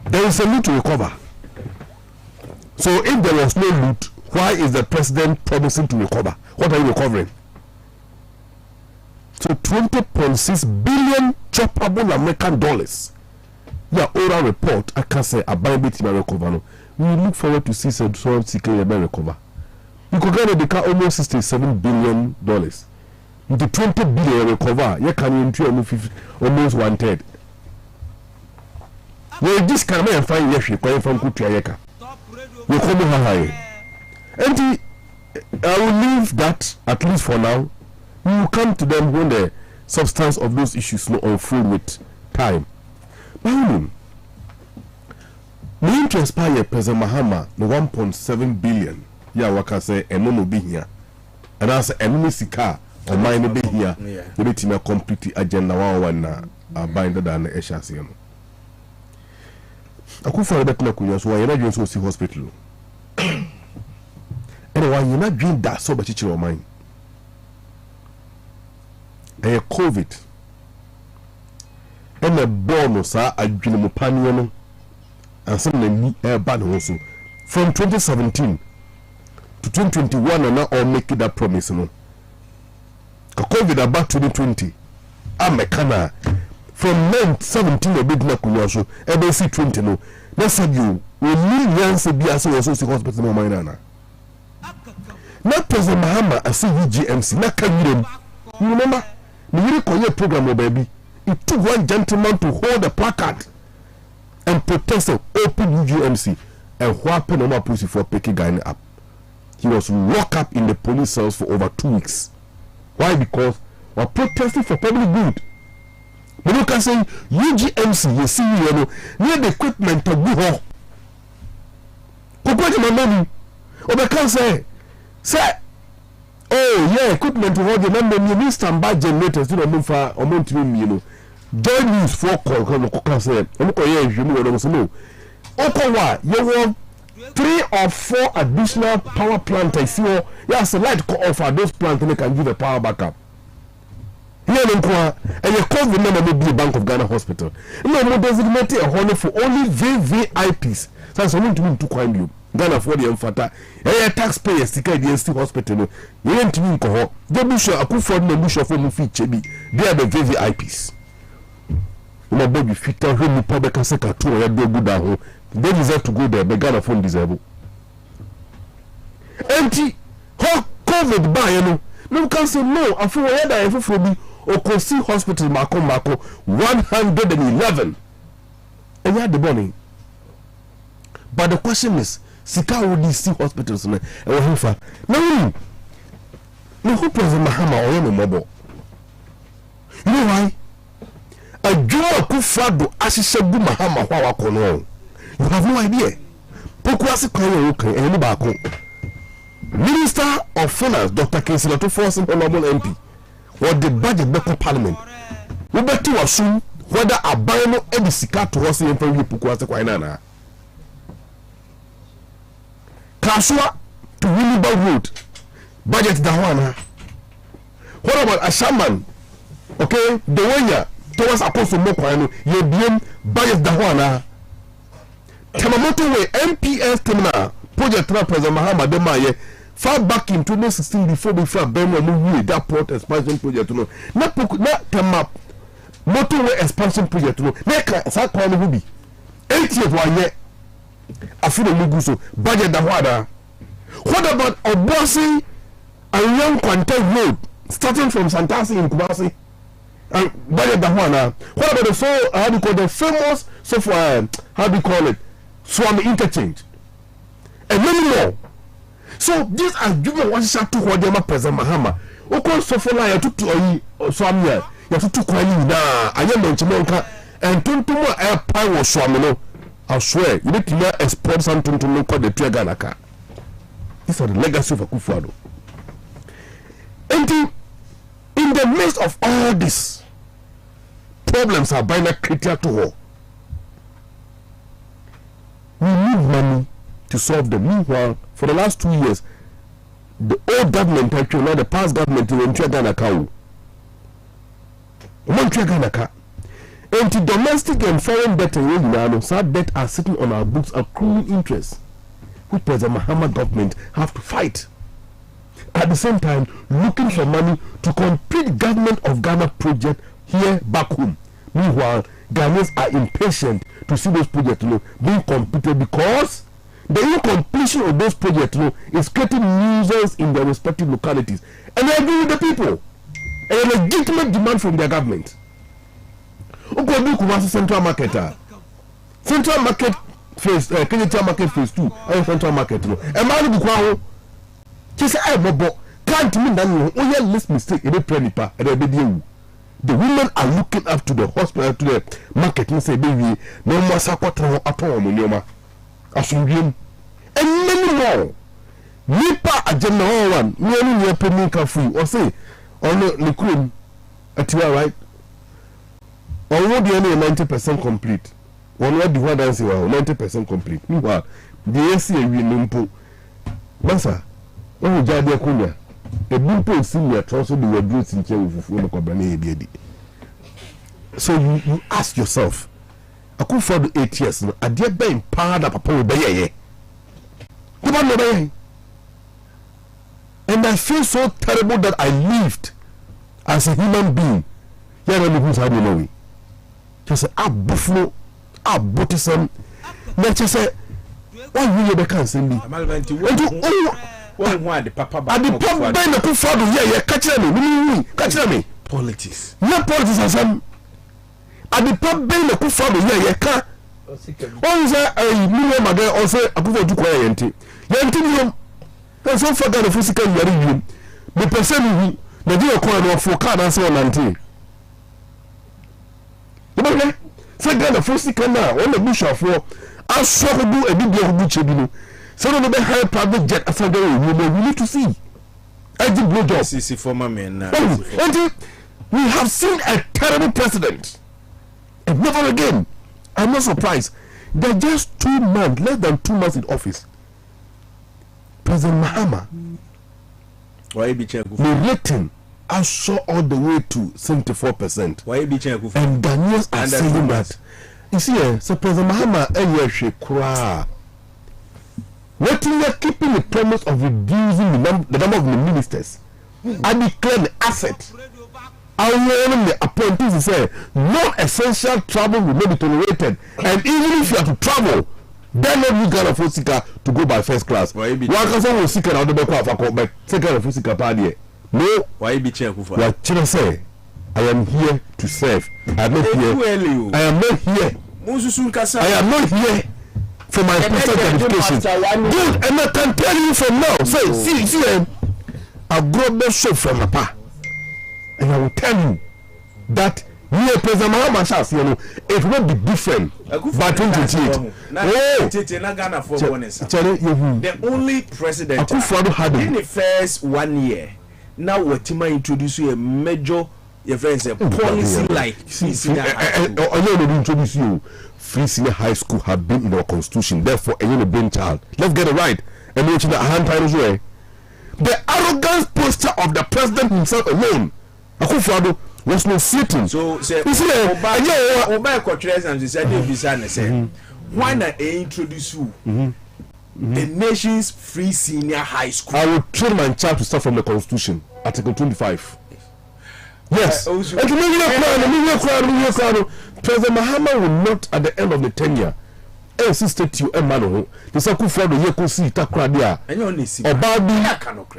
There is a loot to recover. So if there was no loot, why is the president promising to recover? What are you recovering? So 20.6 billion choppable American dollars. Yeah, oral report. I can say a bit in recover. No. We look forward to see some secret recover. You could get the car almost $67 billion. The 20 billion recover. You can into almost 1/3. We this can be find yes, you from Kutiayeka. You come high. And I will leave that at least for now. We will come to them when the substance of those issues no unfold with time. But the interest by President Mahama, the 1.7 billion, yeah, waka say, and no be here. And as an enemy sika, or mine be here, the meeting complete agenda one binder than the Eshasian. I could find that Nakuya, so I not just see hospital. Anyway, you're not doing that so much of mine. A COVID and a bonus are a Junimopaniano and some bad also from 2017 to 2021 and now all making that promise. No, a COVID about 2020. I'm a canna from 17 a bit Nakuyaso, ABC 20. No, that's how you will need Yancy be as well as hospital. Minana. Not President Mahama, I see UGMC, not can you remember? The Yuri program, baby. It took one gentleman to hold a placard and protest an open UGMC and whopping on my pussy for picking guy up. He was locked up in the police cells for over 2 weeks. Why? Because we're protesting for public good. But you can say UGMC, you see, you know, near the equipment to go home. Go my money. Or they can say, oh yeah, equipment to hold the number you standby generators to move for or month you know. Join news for call can say, you know, Okawa, you want 3 or 4 additional power plants. I see, yes, a light call offer those plants and they can give a power backup. Here and you call the number maybe Bank of Ghana Hospital. No more designated a honor for only VVIPs. So someone to me to climb you. Ghana for the Mfata. Taxpayers to carry the hospital. You ain't to me coho. The bush a coup for the bush of home feet chebi. They are the VVIPs. My baby fit out home public and secretary or do good down. They deserve to go there, but Ghana phone deserve. Empty. How COVID by you know. No can say no. I feel where I ever for me. Okosi Hospital Mako 111. And you had the money. But the question is, Sika would these see hospitals and Wahifa? No, who President Mahama or any mobile? You know why? A Joe Kufado Ashishabu Mahama Wawakono. You have no idea. Pokwasi Koyo okay, and Bako. Minister of Finance, Dr. Kinsilato Force Honorable MP, or the budget back parliament. We better assume whether a bino and Sika to us in from you Pukwasi Kwainana. Kasua to Willibar Road. Budget Dawana. What about a shaman? Okay, the way ya towards Apostle Mokwano, ye bien budget Dawana. Tamamoto way MPS terminal project President Mahama Demaye far back in 2016 before Benmo movie that port expansion project no na Tema motorway expansion project no na sa kwa no bi 8 years one year afino mugu so budget Dawana. What about Obosi and Young Quantum Road starting from Santasi in Kumasi and budget Dawana? What about the famous so far how do you call it Swami interchange and many more? So this argument was shot to what the President Mahama. Oko so for na to oyi swamia ya to kwani na ayemo nchimonka and tuntumo air pie was swamino. I swear you need to export something to look at the Triaganaka. These are the legacy of Akufo-Addo. And in the midst of all this, problems are by critical to war. We need money to solve them. Meanwhile, for the last 2 years, the old government, actually, not the past government, in Triaganaka. And the domestic and foreign debt in Ghana, such debt are sitting on our books accruing interest, which President Mahama government have to fight. At the same time, looking for money to complete government of Ghana project here back home. Meanwhile, Ghanaians are impatient to see those projects being completed because the incompletion of those projects is creating nuisance in their respective localities. And I agree with the people. A legitimate demand from their government. Central market, Central market phase, Kenyatta market phase 2, Central market. And man, the can't mean that you list mistake in a prenipa and a video. The women are looking up to the hospital, to the market, and say, baby, no more support at all, Munyoma. Asumbium, and many more. Nipa a general one, nearly near Peninka free, or say, on the queen at you, right? Already only 90% complete. One word the word answer 90% complete. Meanwhile, the AC will nimpo. Masa, when you judge the kunya, a nimpo senior also the word roots in Kwabena. So you ask yourself, I could for the 8 years, I did be empowered up upon the and I feel so terrible that I lived as a human being. Yeah, I know how to know it. Just say, buffalo, bottism. Then just say, why you can't send me? Why the papa? I the papa by the father, yeah, catch me. Politics. No politics as I the papa by the father, yeah, can. What is that? A million mother also a good to quiet. Yanti, there's some for the physical yari. The person who the deal corner for card and so on. Say Ghana first now when the bush of war I saw do a big deal of Buchebino. So no be high private jet as we need to see. I did no job. CC former men now. We have seen a terrible precedent. And never again. I'm not surprised. They're just 2 months, less than 2 months in office. President Mahama. Why be check? Rating I saw all the way to 74%. Why be check? And Ghanaians are saying that. You see, so President Mahama, what you are keeping the promise of reducing the number of the ministers. I declare the asset. I will the appointees say non-essential travel will not be tolerated. And even if you have to travel, then not you Ghana for Sika to go by first class. Why be will seek out the back of a second for Sika party? No, why be cheerful for what China say? I am here to serve. I am not here. I am not here. I am not here for my personal gratification. Good, and I can tell you from now. Say, see, I'll grow the show from a pa. And I will tell you that here, President Mahama, it will be different by 2028. The only president in the first 1 year. Now what Tima introduce you a major your friends a policy like free senior high school have been in our constitution, therefore a brainchild. Let's get it right. And mention that hand titles way. The arrogant posture of the president himself alone, Akufo-Addo, was no sitting. So say Obama Kotres and the said why not introduce you the nation's free senior high school? I will train my child to start from the constitution, Article 25. Yes. And President Mahama will not, at the end of the tenure, insist you a man the circle for the Yeko see Takradia.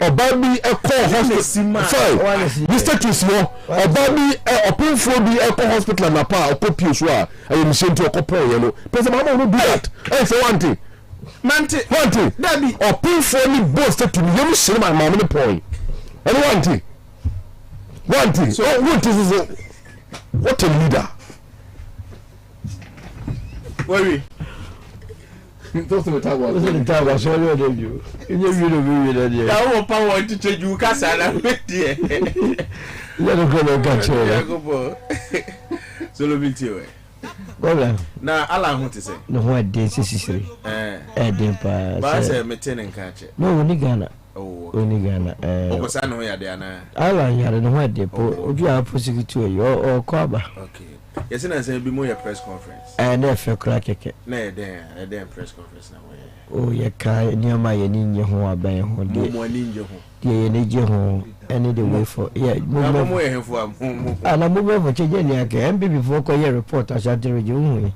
Obabi a call hospital. This status more. Obabi a open for the Eco Hospital and a pa or Popiuswa. I am sent to a couple. President Mahama will do that. I say one thing. Mante. Dabi. Or pay for any boast to me. You see my mom in the point. And one thing. So what is it? What a leader. Worry. Talk to me, Tawa. Listen to Tawa. So you do you. You know you. I want power to change you. Kasala. Let go no catch you. So lo bi ti o. Na ala ho te say. No ho dey sisiri. Dey pa. Ba say meeting nka che. No ni Ghana. Oh. Oni Ghana. Obosa no ya dey ana. Ala ya no ho dey po. Odu a prosecute o Kwaba. Okay. Yes, na say bi mo ya press conference. Na fe kra keke. Na e den press conference na wo ya. Oh ye ka ni ma ye ni nye ho aban ho dey. Mo ni nje ho. Ye ni je ho any the way for yeah mo ye hefo am. Ana mo be for cheje ni ake MBB for ko ye report asante reje hu.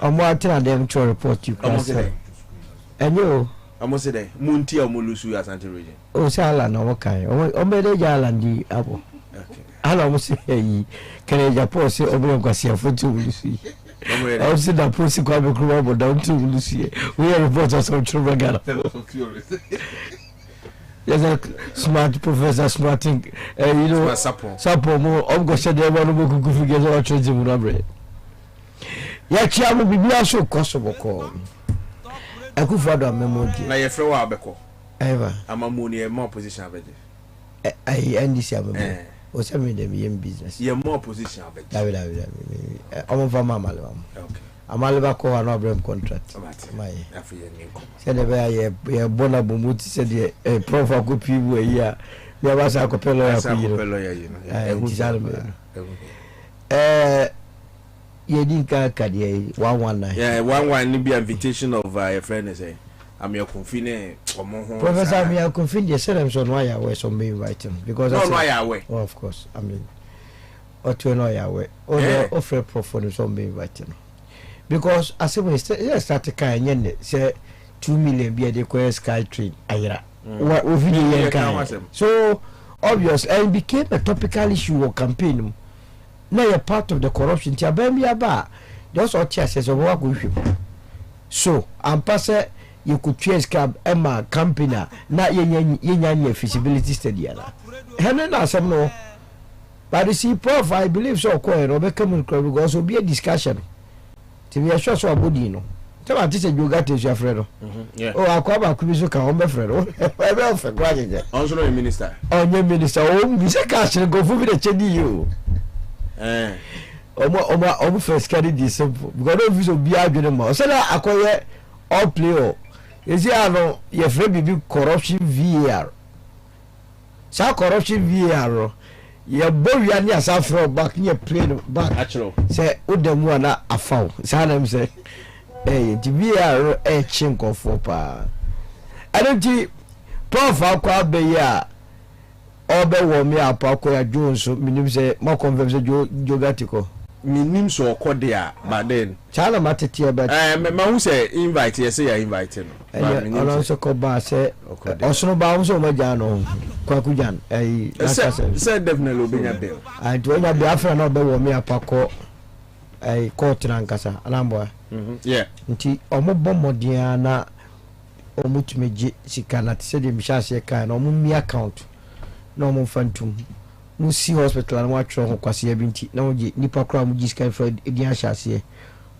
Omo atira dem cho report you class. Enyo Amo say dey munti o mo lusu asante reje. O sala na wo kan. O me de ja landi abo. Okay. Ala mo se yi kere Japan se obo kwasi afotu lusu. I see that pussy Kwame Nkrumah down to Lucy. We are reporters from Churubagana. Yes, smart professor, smart thing. You know, Sapo more. I'm going to say they want to go figure out what you want. Yeah, Chiamu be also Kosovo. I could father memory. Na ye frɛ wa abɛkɔ. Ever. Amamuni e more position abɛgye. I end this year. O se me dem yem business. Ye more position abɛgye. David. Omo fa mama le am. Okay. Amaliba ko no brem contract. My. Afi ye nko. Se de be ye bona bomuti se de prof akopi wo yi a. Ya ba sa akopelo ya ku yi. Ye din ka kadie 119. Yeah, 119 ni be invitation of your friend say. I'm your confine omo ho. Professor I'm your confine the same so no ya we so me invite him because no ya we. Oh, of course. I mean to no ya we. O the offer prof for so me invite him. Because as when start kind yen say 2 million be the quest sky train ayira. What we video yen so obvious and became a topical issue or campaign. Now you're part of the corruption. Tia bem ya ba. Those all tia says work with you. So and pass you could trace cab Emma company na yen feasibility study na. Hene na some no. But you see prof I believe so quite become because will be a discussion. To be a sure so body no. Tell me this you got your friend. Yeah. Oh akwaba kubiso ka on be friend. I be of a also no minister. Oh minister oh be say cash go for the chedi you. Omo first carry this simple because no visa be adwene ma so na akoye all player ezi ano ye free bibi corruption VAR sa corruption VAR ye bowia ni asa from back ni play back actually say odemu na afaw sa na me say the VAR chinko for pa anoti prof akwa be ya obe wo me apako ya Jones minim say mo confirm say jogatiko minim so okode a but then chala matete about ma hu say invite yes say ya invite no ono so ko ba say osono ba so ma ja no kwaku jan say definitely obenya bill and when you be afra no be wo me apako court na nkasa anambo yeah nti omo bomodin na omutumeje sikana te say de mishase kan no mi account no mo fantum mu si hospital na watro ho kwase abinti na oje nipa kra mu giskan for edi ahase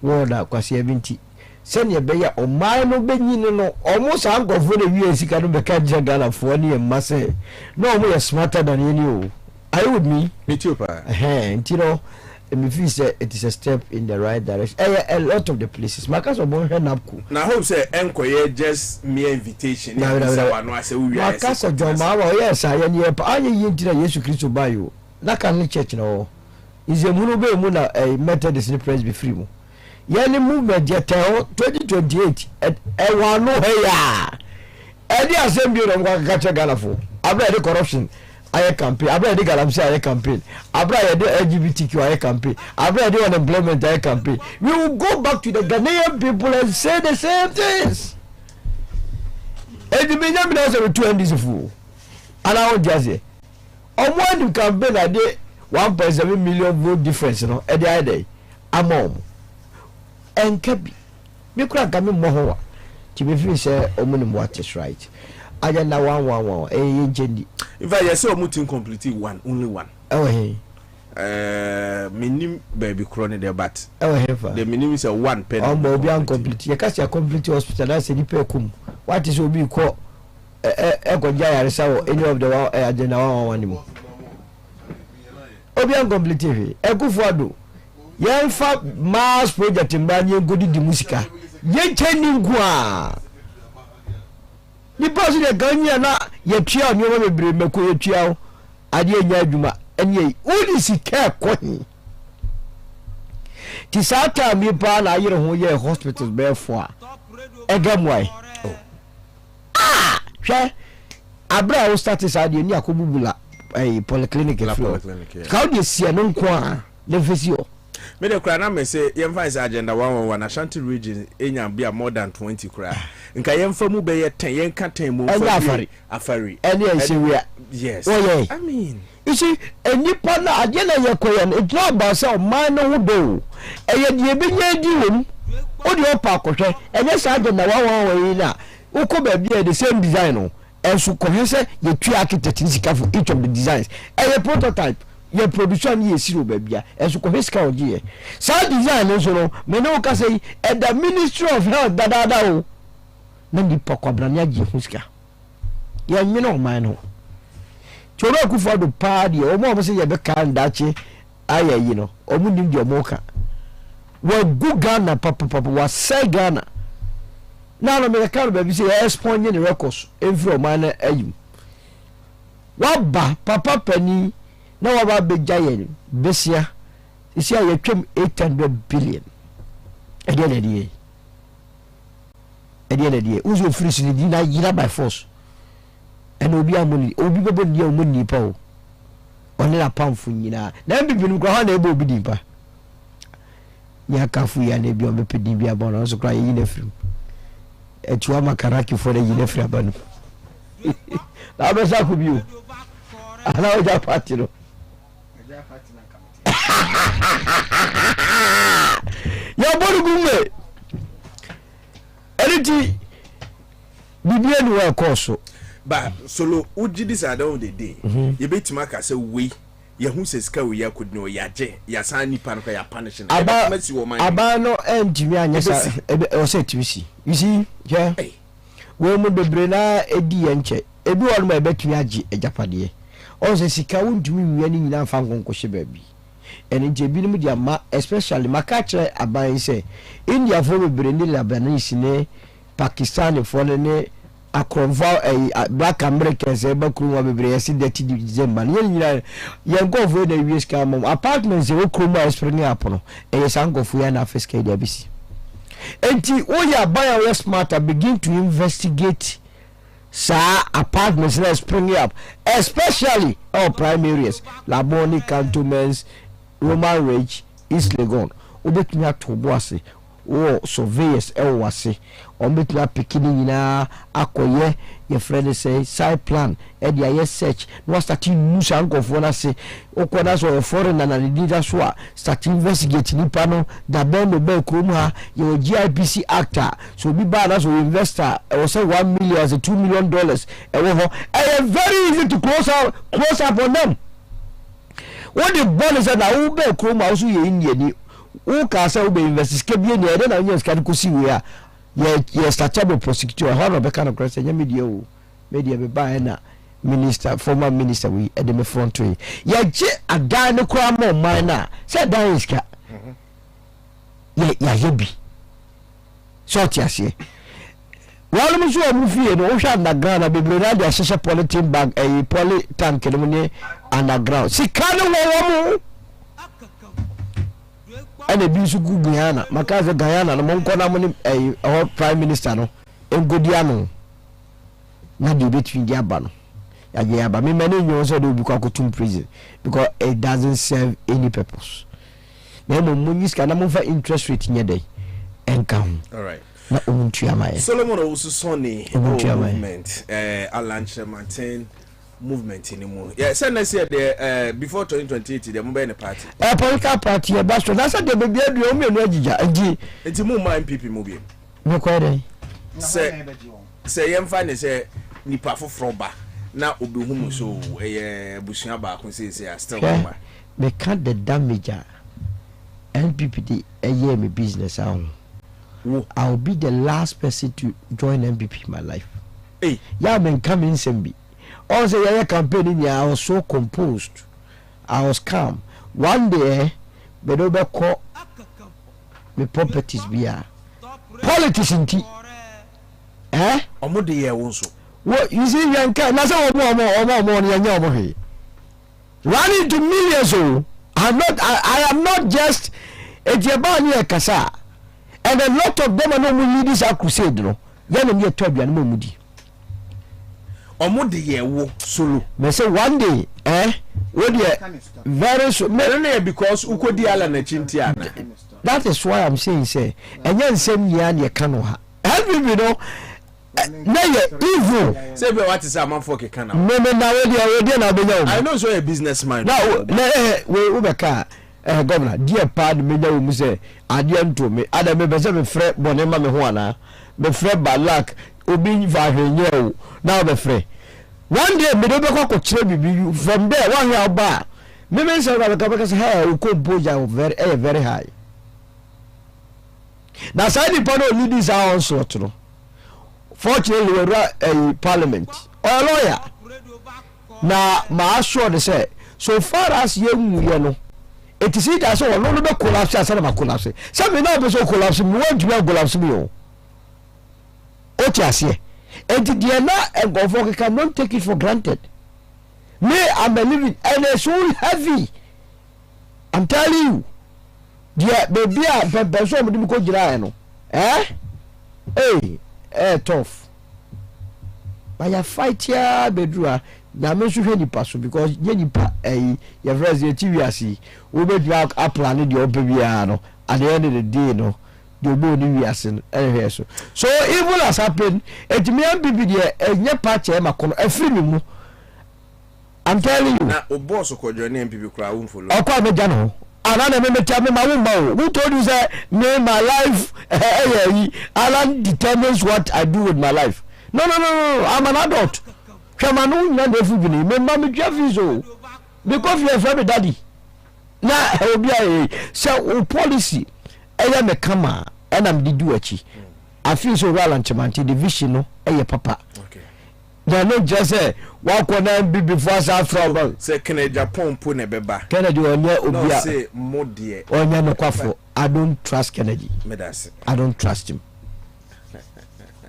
wo da kwase abinti sene be ya o man no benyini no omo sa angofo na wie sika no be ka jagala fo ne mase no omo ye smarter than any o are you with me too pa nti no me feel say it is a step in the right direction a lot of the places makas omo hwe napku na hope say enkoye just mere invitation na no ase we are makas joma wa yes aye ne pa anye yintira Yesu Kristo bayo na kan church no ize munu be mu na Methodist ni praise be free mu yani movement yetao 2028 e wa no he ya e di assembly no ngwa kacha galafo abra the corruption aye campaign abra the galamsi aye campaign abra the LGBTQ aye campaign abra the unemployment aye campaign we will go back to the Ghanaian people and say the same things and the Benjamin has a two endings fool and I want just say on one campaign a day 1.7 million vote difference you know at the other day among and kebi me kura ga me mo ho ti me fi say omunim what is right agenda 111 yenjendi in fact yes omutin complete one only one minim baby crony there but the minimum is a one pen obi an complete ye kasi complete hospital na se dipe kum what is obi ko go jaya resa wo any of the agenda 111 ni mo obi an complete e ku fodo ye fa mass project mbanye godi di musika ye cheni ngwa ni boss de ganya na ye tua ni o bebre meko ye tua ade enya adwuma ene udi sika kwani ti sata mi pa na yire ho ye hospital be fo a egamwai hwe abra o status ade ni akobubula polyclinic ka o de sia no nko a le fesio me de kra na me say yemfa is agenda 111 Ashanti region enya bia more than 20 kra nka yemfa mu be ye 10 yenka 10 mu afari ene ensewia yes I mean you see enipa na ade na ye koye no it's not about say man no do eye de benya di wom o de opa akohwe enye sa agenda 111 yi na uko ba bia the same design no enso kohese ye twa architect sika for each of the designs eye prototype your production ye siro babia enso kohese ka ogie sa design no so no me no ka say at the Ministry of Health dadada o na ndi Kwabena Owusu Agyemang ya nyino man no choro akufo do party o mo say ye be kan dache aya yi no o mu nim de o mo ka wa gu Ghana papa wa say Ghana na no me ka ba bi say exponye the records every man ayim wa ba papa pani na wa ba be giant besia isi aye twem 800 billion edie uzo free si di na yira by force and obi amoni obi bebo dia omoni pa o oni la pamfu nyina na bibi nu kwa na ebe obi di pa ya kafu ya na bi o be pedi bi abon so kra yi na firi etuwa makaraki for the yi na firi abanu na be sa ku bi o ala o ja party no ya boru gume eriti bibia ni wa koso ba solo uji this are down the day you bet maka say we ye hu se sika we yakod no yaje ya san nipa no ya punish na aba no entimi anyasa o se tvc you see yeah we mu bebre na edi enche ebi wonu ma betumi agi ejapade o se sika wundumi wiani nyina fa nkonko hye baabi ene je bi no dia ma especially makachre aban se India for bebre ni Lebanese ne Pakistan for ne akronva black Americans e bakru wa bebre yesi deti December ni nyina ye go for na wies ka mom apartments e okromo espring up no e sango fu ya na fiska dia bisi enti o ya buy we smarter begin to investigate sa apartments na spring up especially our prime areas Laboni, Cantonments, Roman Ridge, East Legon obetumi atobo ase o surveyors wase o betumi pikini nyina akoye ye friend say side plan e dia ye search no start use ankofo na se okona so foreign na leader so start investigate nipa no da ben no be krom ha ye GIPC actor so bi ba na so investor e say $1 million as $2 million e wo ho very easy to close up on them what the bonus na wo be krom ha so ye ni o ka say we be investigate bi ni e na nya ska ko si we a ye startable prosecutor how no be kind of question media be buy na minister former minister we e dem front way ye je adan ne kwa mo man na say dan iska ya yebi short yase wala mu so mu fie no wo hwa underground na bebre na dia hye polythene bag poly tank no ne underground sikano wo mu ene bi su gu Guyana makaze Guyana no monko na mo ni prime minister no engodi ano na di between di aba no ya aba me many nyo so do bi kwa kotum prison because it doesn't serve any purpose na mo munyiska na mo fa interest rate nyede enkam all right na omuntu amaye Solomon Owusu Sonny movement Alanche maintain movement anymore. Yeah, say next year before 2028 the mobile party. Political party e ba so na say the baby adu o me no agija nti mu ma MPP mu bi. me kwere say yemfa ne say nipa foforo ba na obehu so busua ba ko say still ma me can't the damage NPP me business I'll be the last person to join NPP in my life. Hey, yeah, men come in Sembi. Also, yeah, campaigning. I was so composed. I was calm. One day, me do be call me properties be politics in tea. Eh? Omo de ye wonso. What you see, young can na say omo running to millions. Oh, I am not just a Jabani Kasa. And a lot of them are no leaders are crusade, no. Then I'm here to be an mumudi. Omo de ye wo solo. Me say one day, what ye very so me because ukodi ala na chintiana. That is why I'm saying say, and then same year ye canoha. Help me, you know. Na ye evil. Say be what is a man for ke na. No, na we na be now. I know so a businessman. Now, we ubeka governor, dear pad me na mu say ade to me. Ada me be say me frɛ bonema me ho ana. Me frɛ balak obi va hwenye o. Now be frɛ. One day me do be ko kire bibi from there one year ba. Me say ka say hey we could boja very high. Now say the panel leaders are also to. Fortunately, we were a parliament or a lawyer. Now, my sure they say, so far as you know, it is it as all no collapse as a collapse. Some now be so collapse, we want to collapse me. Otiasie. And the na and go for cannot take it for granted. Me, I'm believing, and it's so heavy. I'm telling you, dear baby, I'm person with go jira eh? Hey. Tough. But you fight here, bedroom. Now, me should any pass because you your friends, your TV, we be drag up planning your baby. At the end of the day, no, you know, we are saying, so evil has happened. It may be there, and your patch, a free me. I'm telling you, now, boss, your name, people cry for I'll call me Jano. And I never tell me my woman. Who told you that name my life? Alan determines what I do with my life. No. I'm an adult. Remember me, Jeffy, because you have a daddy. Now, I will be a so policy. I am a kama, and I'm the duachi. I feel so well and chamanti division, no, papa. Okay. They not just say walk on them before us from say Kennedy Japan pune beba. Kennedy onye obia. No say more dear. Onye no kwafo. I don't trust Kennedy. I don't trust him.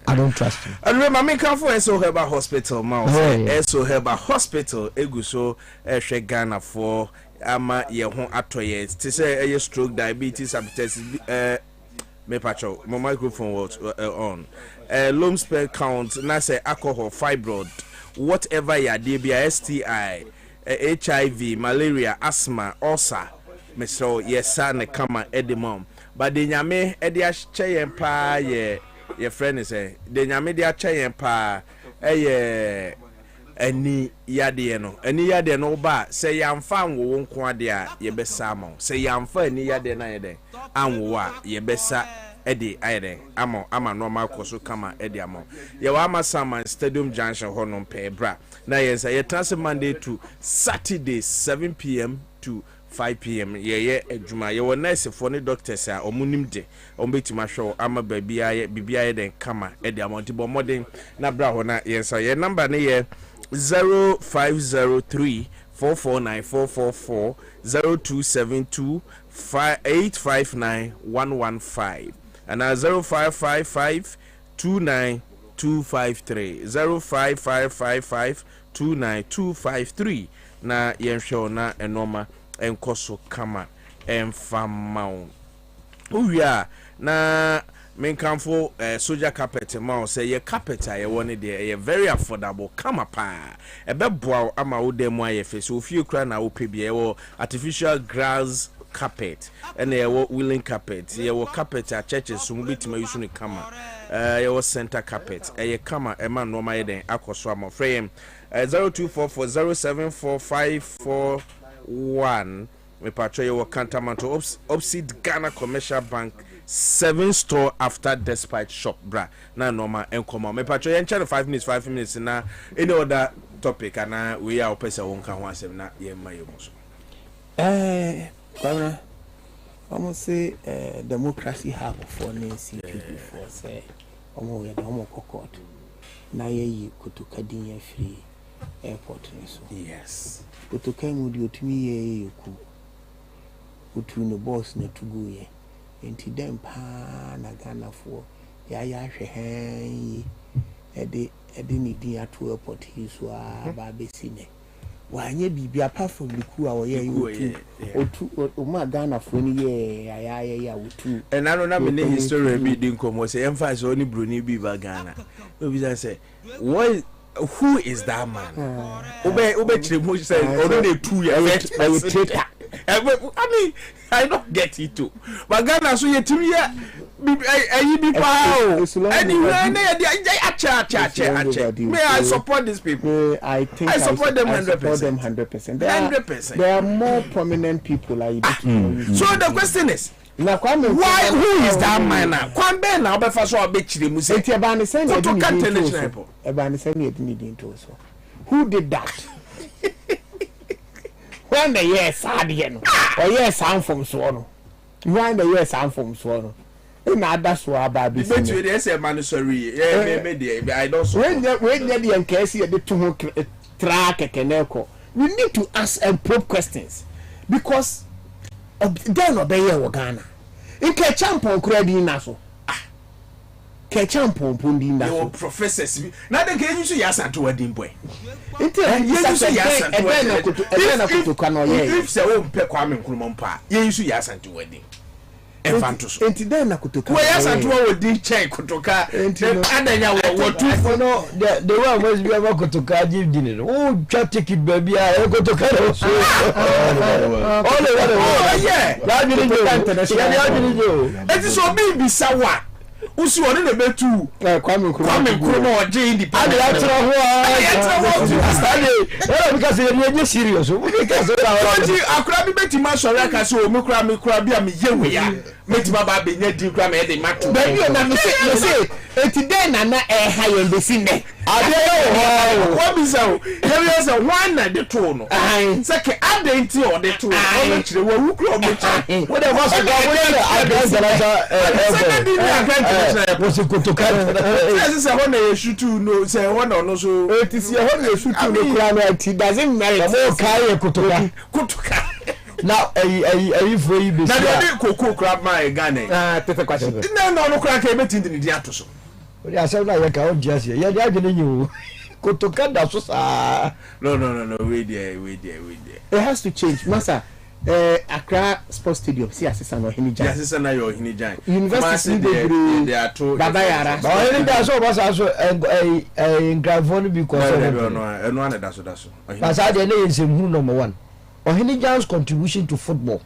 I don't trust him. And remember me come for Eso Herba Hospital mouse. Eso Herba Hospital eguso ehwe Ghana for ama ye ho atoye. Ti say a stroke, diabetes, hepatitis me pacho my microphone was on loam spell count na say alcohol, fibroid, whatever ya DBI, STI, HIV, malaria, asthma, ulcer, me so yes ne kama edemom but the nyame e dia che pa ye friend say the nyame dia che pa ani yade no ba say yamfa nwo nko ade a ye besa ma say yamfa ani yade na ye den anwo a ye besa ede ayede ama normal koso kama ede ama ye wa ama Saman Stadium Junction ho no pe bra na ye say ye transfer Monday to Saturday 7 p.m. to 5 p.m. ye adwuma ye wo nurse for ne doctors a omunim de ombetima hwe ama bibia ye den kama ede ama ntibo modern na bra ho na ye say ye number ne ye 0503 449444 0272 859 115 and 0555 29253 05555 29253 na yenhwe na enoma enkoso kama enfamao uwia na menkamfo soja carpet ma say ye carpet aye woni de ye very affordable kama pa ebeboa ama wo dem aye fe so ofie kra na wo pebia wo artificial grass carpet and ye wo woolen carpet ye wo carpet a churches so bitima yusu ni kama ye wo center carpet ye kama e ma no ma ye den akoso ama frame 0244074541 me patro ye wo Kantamanto Opsid Ghana Commercial Bank 7-store after despite shop bra na normal encomo me patcho yen chere 5 minutes na any other topic ana we are opese won ka ho asem na yen ma yemu so Kwabena almost say democracy have for NC before say omo we na omo court na ye kutuka din ya free airport ni so yes kutuka mu di otumi ye yoku utu no boss na tugu ye enti dem pa na Ghana for ya hwe han ede ni din ato airport hi so ba be sine wanye bibi apart from the ku a oye otu ma Ghana for ni ye ya otu and I don't know many history be din komo say emphasize only Bruni be ba Ghana no be say who is that man obe chiremu say odo dey 2 years I mean I don't get it too but Ghana so yetimi ya ayi bi pa o anyway na acha me I support these people I think I support them 100%. 100%. There are more prominent people like so the question is na Kwame why who is that man now Kwame na obefa so obechiremu say enti eba ni say to can't tell eba ni say ni edin to so who did that when the yes sad no or yes am from so no when the yes am from so no na that's why aba be say bet you say man sorry me dey I don't so when the nkesi e dey to ho track keneko we need to ask and probe questions because then obey your Ghana in ke champion credit na so ke champion pondi na so professors na de ke yin so yasa to wedding boy enti yin so yasa to na kutu kana ye if say wo mpe Kwame Nkrumah mpa yin so yasa to wedding enfanto so enti then na kutu kana we yasa to wo di chain kutoka adanya wo tu for no the one was be about kutoka give dinner oh try take it baby I kutoka so all the way yeah ya bi ni jo enti so bi sawa usi woni na betu Kwame Nkrumah oje independent ade ya tro ho study because you serious because akura bi beti ma sori aka so o kura bi am yewe ya meti baba be nya di kura me e dey mato baby na me say enti den na ha ye mbesi ne ade yo what be so there is a one na dey to no say ke ade enti o dey to o me kire wo kura o me kire what the was go was kutoka say ho na ye shutu no say ho na no so enti say ho na ye shutu no kura na enti doesn't merit mo kai kutoka now ayi for you be na dey koko kura ma Ghana tete kwashi no kura ka ebeti ndi di ato so ori asem na ye ka o just ye dey agene nyu kutoka da so sa no we there it has to change masa Accra Sports Stadium see assistant no Hinijan assistant na your Hinijan university they are to baba yara ba Hinijan so boss so ngravon bi ko so no na da so but say dey na nsem hu number 1 Hinijan's contribution to football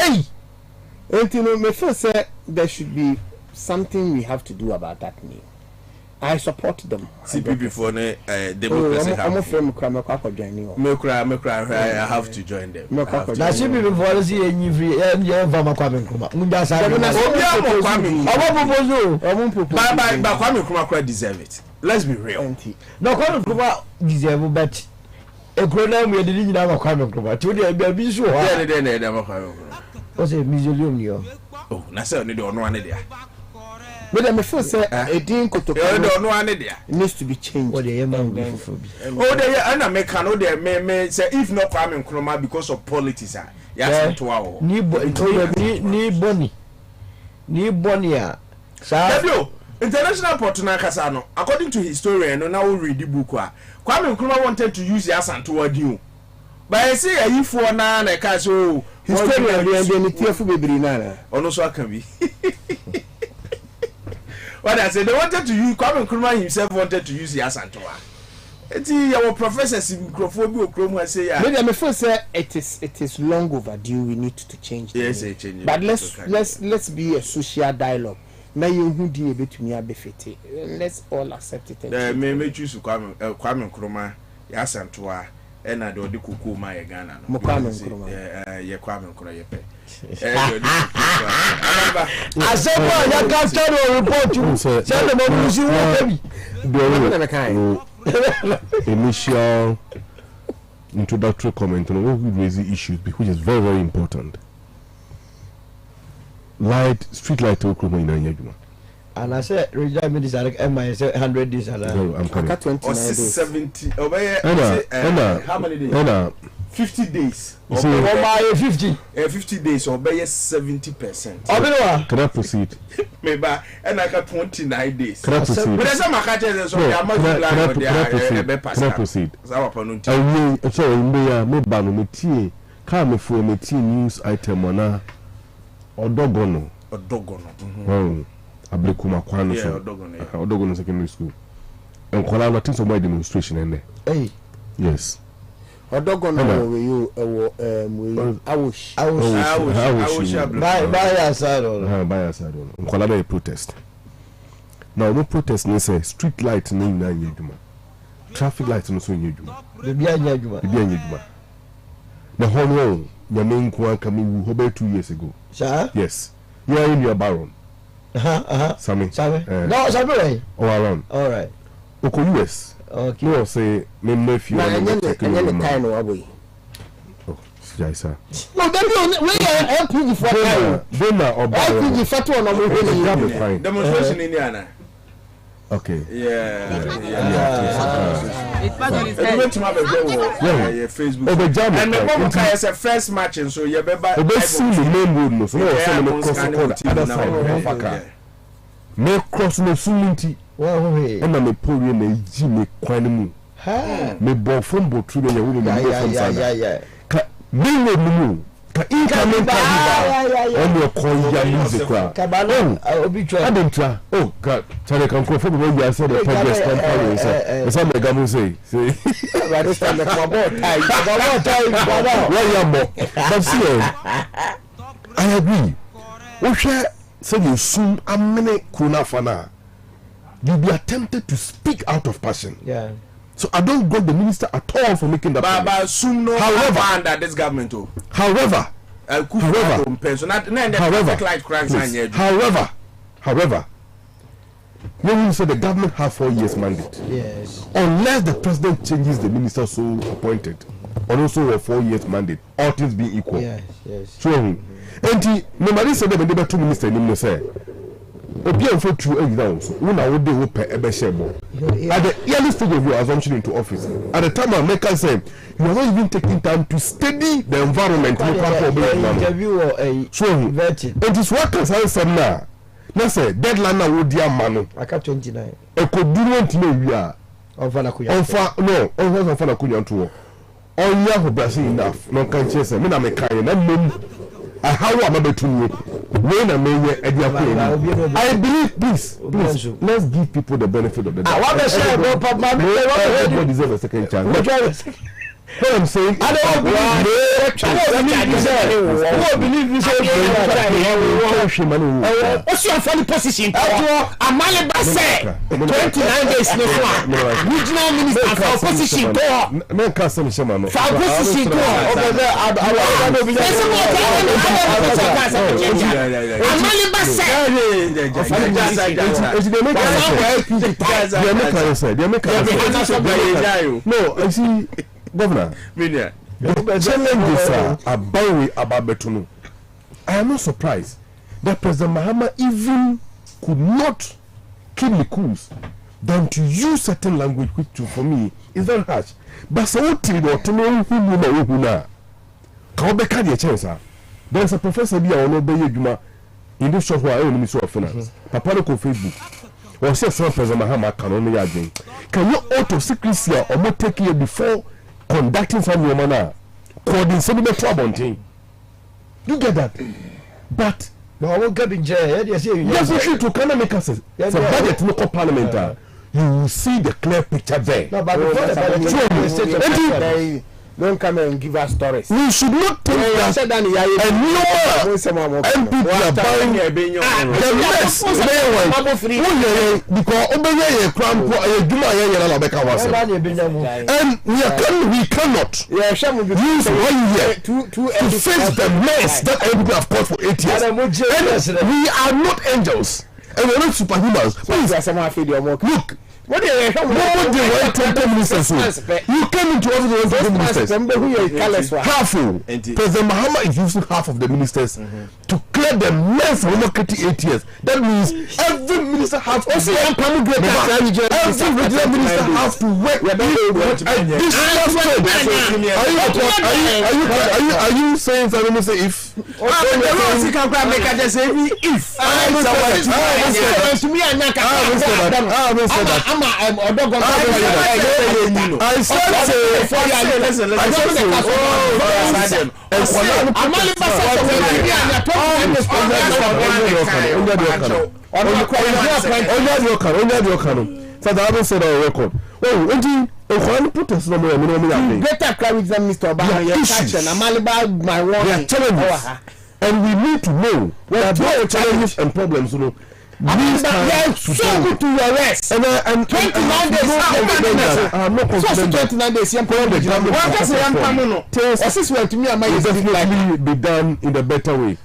you know me feel say there should be something we have to do about that name. I support them. CPP for democracy. I'm from Kwame joining. I have to join them. Na CPP for see any free Kwame Nkrumah. Munda sa. But Kwame Nkrumah deserve it. Let's be real. No Kwame Nkrumah deserve but ekrona mu yedini nyina Kwame Nkrumah. Ti o dey bi so ha. Dey Kwame Nkrumah. O say mausoleum ni o. Oh, na say oni dey ono ane dia. But me feel say edin kotoka ono ane dia needs to be changed. O dey man be for bi. Oh dey ana me kan o dey me say if not Kwame Nkrumah because of politics ya to awo. Ni boni a. Sa international port na kasa no according to historian no na we read the book Kwame Nkrumah wanted to use Asanto Wadin but I say ayifo na ka so historian dey ni tiafu bebiri na ono so aka bi what I say they wanted to use Kwame Nkrumah himself wanted to use Asanto eti your professors microphone bi okrom say ya me feel say it is long overdue we need to change yes change but let's be a social dialogue na you who dey betumi abefete let's all accept it me choose Kwame Nkrumah ya Asanto na de odi kuku ma ye Ghana no Kwame Nkrumah ye Kwame Nkrumah ye pe I said, well, you can't tell a report to send them on initial introductory comment on what we raise the issues, which is very, very important. Street light in Nigeria. And I said, retirement is like $100 days. I'm coming. 70. How many days? 50 days. 50. 50 days or by 70%. Can I proceed? Maybe and I got 29 days. Can I proceed? But some catches so Can I proceed? Sorry, me banu me tie. Come for me tie news item wana. Odogono. Ablekuma kwano so. Odogono secondary school. Enkola na things about demonstration ene. Hey. Yes. Odogono we you awush. Buy aside. Enkola na protest. Now no protest ne say street light na nyeduma. Traffic light no so nyeduma. Bibia nyeduma. The whole world nyame nko aka me wu over 2 years ago. Sir? Yes. You are in your baron. Sami. No, Sami. Oh, around. All right. Oko US. Okay. No say me nephew. Na enye time no away. Oh, Jaisa. No, then we are LPG for time. Dena oba. LPG for no mo hwe. Demonstration in Indiana. Okay. Yeah. It's part of his head. Facebook. Oh, the jam. And the one guy is a first match, and so you better. See the main road no. So no cross the other side. Me cross no suminti. Wow, hey. And me pour you na ji me kwan mu. Me bo from botru na yawo me bo from sada. Ka me mu. Ka incoming carnival. On your coin ya music kwa. Kabalo obi twa. Adentra. Oh God. Chale kan ko from when you said the podcast company say. Some mega mu say. But this time the football tie. Why you mo? But see, I agree. We share say you soon amene kuna fana. You be attempted to speak out of passion. Yeah. So I don't got the minister at all for making that. But soon no. However, under this government too. However, when you say the government have 4 years mandate, yes, unless the president changes the minister so appointed, and also a 4 years mandate, all things being equal. Yes. So, and nobody said that the 2 ministers didn't say. Obian for 2 exams, when I would do at the early stage of your assumption into office. At the time, I make us say, you are not even taking time to study the environment. Interview or a vetting. It is what can I say now. Now say deadline now would dear man. I got 29. I could do want to know we are. On Fanakuya. No, on Fanakuya too. On your Brazil enough. No can chase me. I'm a kind and how am I to you? When I may I believe, please, let's give people the benefit of the doubt. I want to say, everybody deserves a second chance. What I'm saying, I don't believe this. What's your funny position? Amale Basse, 29 days no regional minister for opposition. Men can't say Shamano. For opposition over there, Amale Basse. No, I see. Governor, the challenges are about Betunu. I am not surprised that President Mahama even could not keep the cool than to use certain language, which for me is very harsh. But so what you know, there is a professor here on Obey in this shop where I am Minister of Finance. Papa look on Facebook. Or say some President Mahama can only again. Can you auto secrecy or not take you before conducting some woman now? Coding some trouble thing. You get that? But no, I won't get in jail. Yes, to kind make us some budget local parliament. You will see the clear picture there. No, but don't come and give us stories. We should not take that and no MPP are buying the mess because Obey Cramp and we cannot use 1 year to face the mess that MPP have caused for 8 years. And we are not angels and we are not superhumans. Look. What do you want 20 ministers? You came into office with 20 ministers. Half. President Mahama is using half of the ministers to clear the mess of democracy 8 years. That means every minister has to work. Every regional minister has to work. Are you saying something? Say if? And we need to know that there are challenges and problems, you know. These are so good to your rest. And 29 days. I'm not confident. 29 days. Definitely be done in a better way.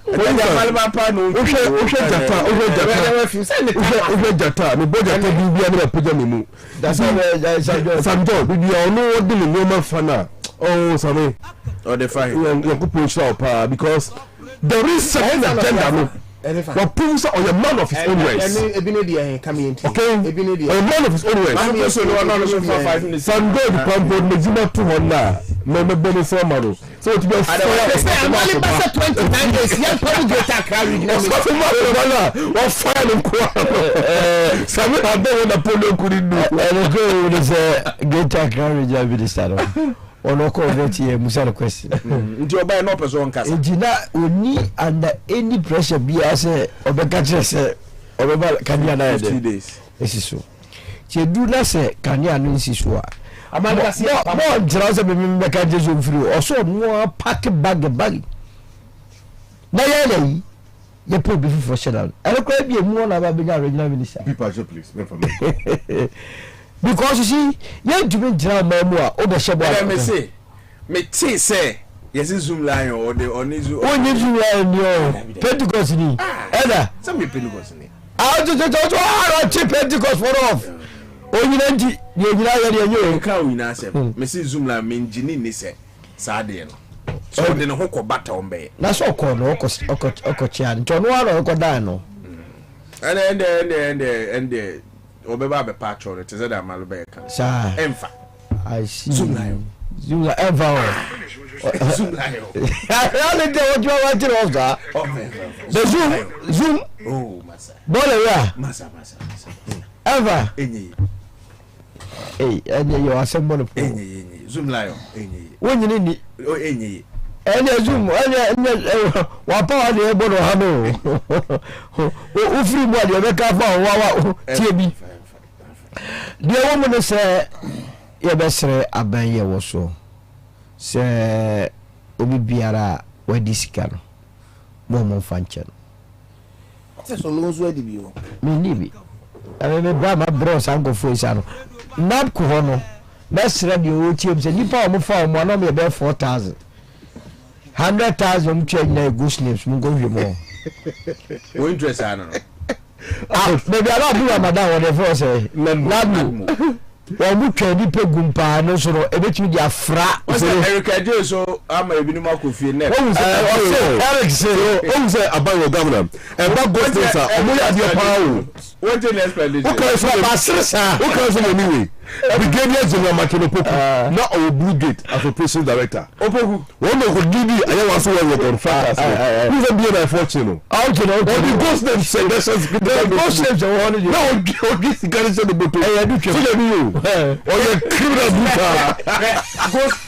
Because there is certain agenda. But proves on a man of his own ways. Okay? A man of his own ways. Sunday, the compound, Majima 200. Member bonus or model. So to be a 29 days, young people get a carry. Or fire and quarter. Some of them Napoleon couldn't do. And go with a get a carriage, I will decide. Onoko veti musala question. Nti oba no person kasa. Ejina oni under any pressure bi ase obeka kire se obeba kania na yede. 2 days. Esiso. Che du na se kania no nsiso a. Amanda se mo jira se be meka jesu mfiri. Oso no pack bag. Na yele ye put be for shedal. Elokwa bi emu na ba benya regional minister. People please, not for me. Because you see, you do drama more over Shabbat. Me say, me say, yes, Zoom line or the on his own. Zoom line, your Pentecost. Either some Pentecost. I'll just Pentecost for off. Oh, you can't me see Zoom line mean Ginny say, Sardian. So then a hook or batter on bay. That's all called Okochian, John Wall or Codano. And the Obeba be patron, it is that Malbeca. Sir, Enfa. I see. Zoom ever. Zoom I only know what you are wanting of the Zoom. Oh, Massa. Bola, Massa. Ever. Hey, and you are someone of Zoom lion. When you need it. And Zoom, what power the able to handle. Who free body, you make up for TB. The woman say, "Your best abanye was so." Say, "Obi biara we disikano." Momo fanchen. So no so di bi o. Me nibi. I me bra my bros and go for isano. Nab ko hono. Best radio o tie say nipa o mo fa o mo na me be 4,000. 100,000 change na go slips mo go hwe mo. We interest I don't know. Maybe I don't do Ramadan or the first say. Well, we can be pegumpa no so a bit with your fra. Eric Joe, so I'm a minimum coffee. Eric say, oh, say about your governor. And what goes there, sir? I'm going to your power. What's the next plan? Okay, so anyway. Brigadier General Makino Poku, not our brigade as operation director. Opoku, one of the DB, I want to work on fast. Who's a being unfortunate? Out to know the ghost names say that's the ghost names are one of you. No, this guy said the bottle. I do you. Or the criminal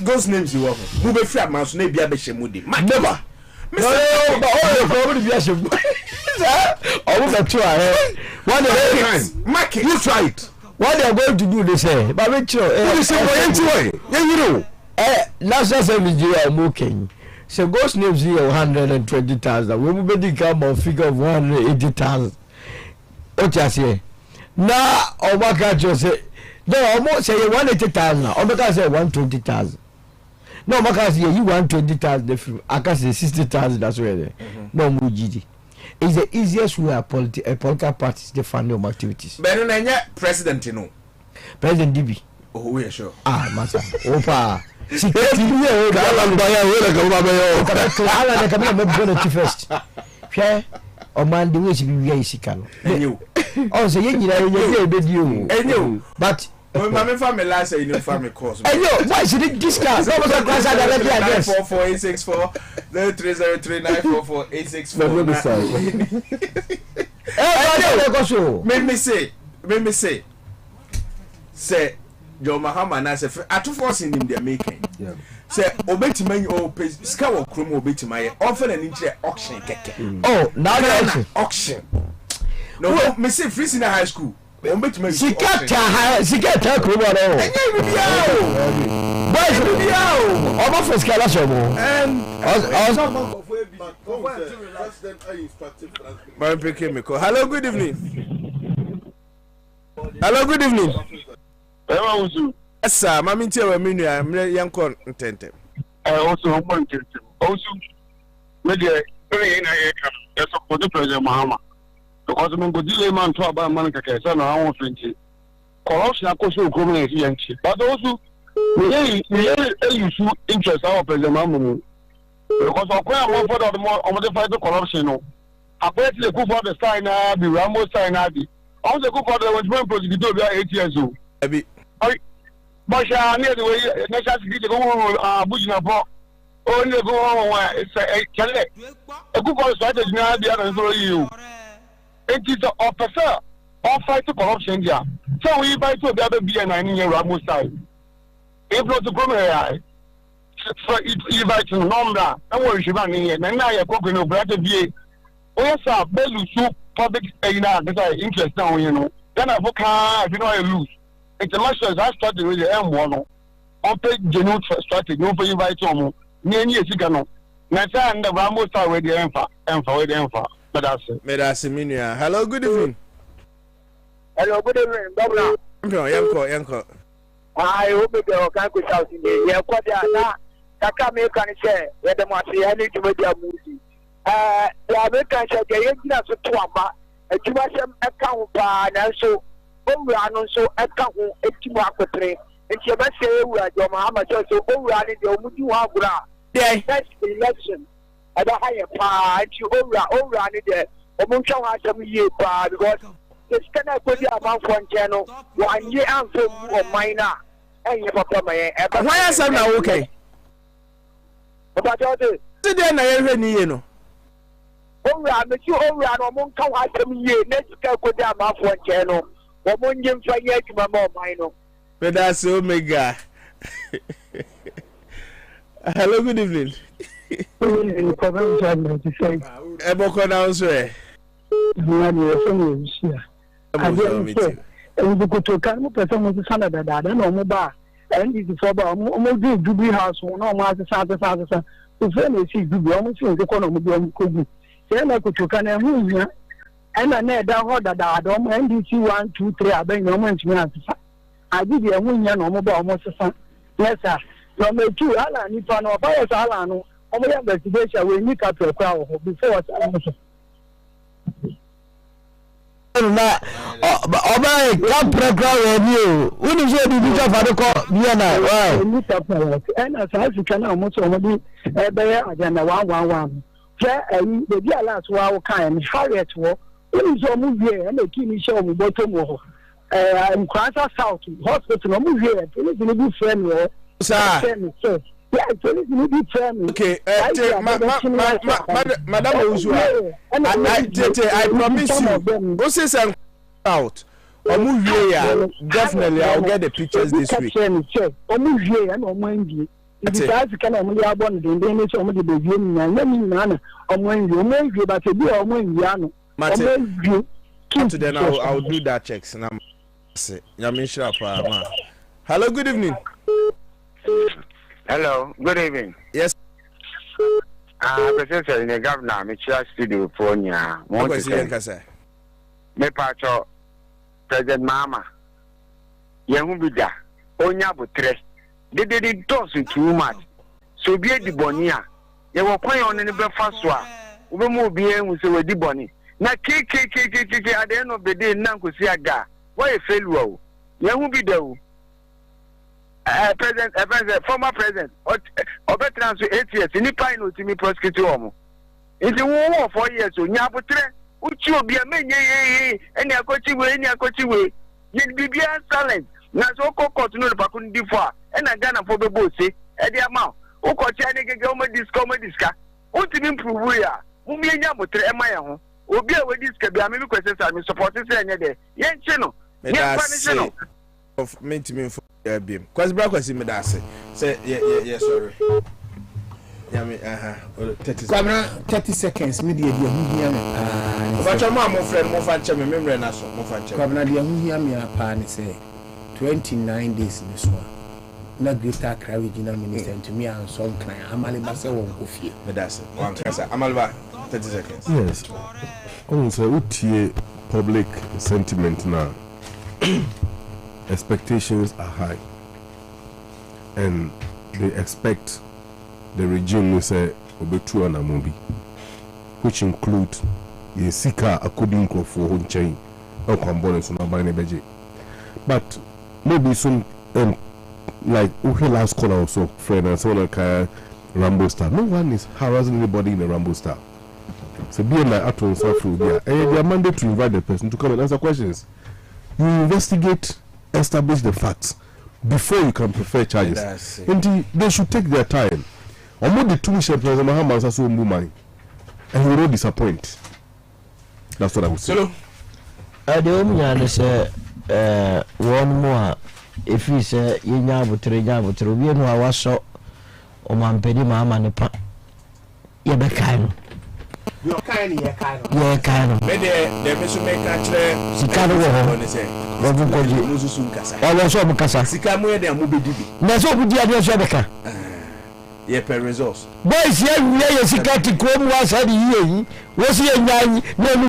ghost names you want. Who be free at Mouse, maybe I be Shemudi. Never. No, but all probably be a shame. I will not try. One time, Mark, you try it. What they are going to do, they say, but which you say, you know, national service dey amoken so ghost names here 120,000 we will be come on figure of 180,000 o ti ase na obaka jo say no almost say 180,000 obaka say 120,000 no obaka say you 120,000 the aka say 60,000 that's where no mu gidi is the easiest way a political parties to fund their activities. But no president no. President DB. Oh we are sure. Masa. Opa. Security here. Kala mbaya wele kama bayo. Kala na kabila me go to first. Hwe o man the way she be wia isika no. Enyo. Oh so yen nyina yen dey be di o. Enyo. But when my family last say you family course. Enyo, why should it discuss? No was class that let me address. 944-864 0303-944-864. Let me say. Say Joe Mahama na say atu force in their making. Yeah. Say obetima o ska wo krom obetima ye. Offer an inch auction keke. Oh, now the auction. No, me say free senior high school. Sikata kuro no. Enye bibia o. Boys bibia o. Oba for skala shobo. My pick me call. Hello, good evening. Hello, good evening. Kwabena Owusu. Yes, sir. Mami ntia wa menu ya yankon ntente. Also mo ntente. Owusu. Me de ere na ye ka. E support the president Mahama. Because men go delay man to about man keke say na awon fenti. Corruption akoso okrom na esi yanchi. But also we use interest our president Mahama. Because okwa am for the more fight corruption no. Apparently go for the sign na be Rambo sign na be. I was a good father when prosecutor be 8 years old. Abi. But near the way national security go Bujina for only go on it's a good for strategy now be and so you. It is a officer of fight corruption there. So we buy to the other be a 9-year Rambo side. If not to come here, so it by to number and what you should run here. Now you're cooking over at the VA. Oh yes, sir, Bellu public interest now, you know. Then I book if you know I lose. International that started with the M1 on pay genuine strategy, no for invite you. Near Sigano. Nasa and the Rambo star with the Emfa, with the Emfa. But that's it. Medasiminia. Hello, good evening. Hello, good evening, Governor. Yanko. I hope you can go out in the year. Kwabena Kaka make an share where the Masi I need to make a movie. The American said the Indians to Tuamba, a Jubasem account and so we are not so account a Timakotre, and she must say we are your Mahama, so we are in the Omudu. Yeah, next election at a higher part, you over it. Omuncha has some year because the scanner put the amount for channel 1 year and so or minor. And you papa, why are some now okay? About the today, I hear no. Oh, I'm a few over and among some year next go down my phone channel. Or Munjim for yet to my mom, I know. But that's Omega. Hello, good evening. Eboko now, sir. And you go to a kind of person with the son of the dad and on mobile. And this is for almost Jubilee House, no matter Santa Santa. The family see Jubilee almost in the corner of the Kobe. Then I could took an movie. And I never heard that I don't NDC 1, 2, 3. I bring no man to me. I did a woman on mobile almost a son. Yes, sir. From the 2 Alan, if I know about Alano, only investigation will make up a crowd before us. Oba come program you. We need to be for the call. Wow. And as I can almost already bear agenda 111. The dear last while kind Harriet war. We need to move here and the key show me bottom of Kwasa South Hospital. Move here. Please be friendly. Sir. Yeah, please be friendly. Okay, Madam Owusu, I promise you. Go say some out. Move here. Definitely, I'll get the pictures this week. Move here and on if you guys can only have one, then they some of the baby and let me nana on when you but to be on when you then I'll do that checks and I'm sure. Hello, good evening. Hello, good evening. Yes. President in the governor, me chair studio for nya. What is it, Kasa? Me pacho President Mama. Yehu bida. Onya butre. They did it too much. So be the bonia. You were quite on in the breakfast. We move bien with the bonnie. Na k at the end of the day, Nanko see a guy. Why a failure? Yehu bida. President, former president, or better answer 8 years, in the pine to me prosecutor. In the war 4 years, so Yabutre, which will be a man, and a coaching way, and a coaching way. You'd be silent. Nasoko continue the Bakun Difa, and a Ghana for the bossy, at the amount. O Cochani government disca. What to improve we are? Mumia Yabutre, and my own. Will be away this can be a many questions I'm supporting any day. Yan channel. Of me to me for beam. Cause Brackwas me that say, yeah, sorry. Yeah, me, 30 seconds, media, but your mom, friend, more fan, remember, and also more fan. Kwabena, the who hear me upon say 29 days in this one. Not greater cry regional minister, and to me, I'm so inclined. Amalibasa won't go fear. But that's it. One cancer. Amalba, 30 seconds. Yes. Also, what public sentiment now? Expectations are high, and they expect the regime will say obetu and amobi, which include the sika according to for whole chain or components on a budget. But maybe some like okay last call also friend and so on Rambo Star. No one is harassing anybody in the Rambo Star. So being like Aton Safu, they are mandate to invite the person to come and answer questions. You investigate, establish the facts before you can prefer charges. And they should take their time. Almost the two shepherds of Muhammad are so moving, and he will disappoint. That's what I would say. The only say one more. If he say you nyabutre, we know our so o man pedi mama ne pa. Ye be kind. You're kind. Yeah, kind. Maybe they may make a chair. Sikaro wo say. Wobu koji. Mususun kasa. Owo so bu kasa. Sikamu e dem obi dibi. Na so bu dia de so beka. Ye per resource. Boys ye sika ti ko mu asa di yi. Wo si ye nyan na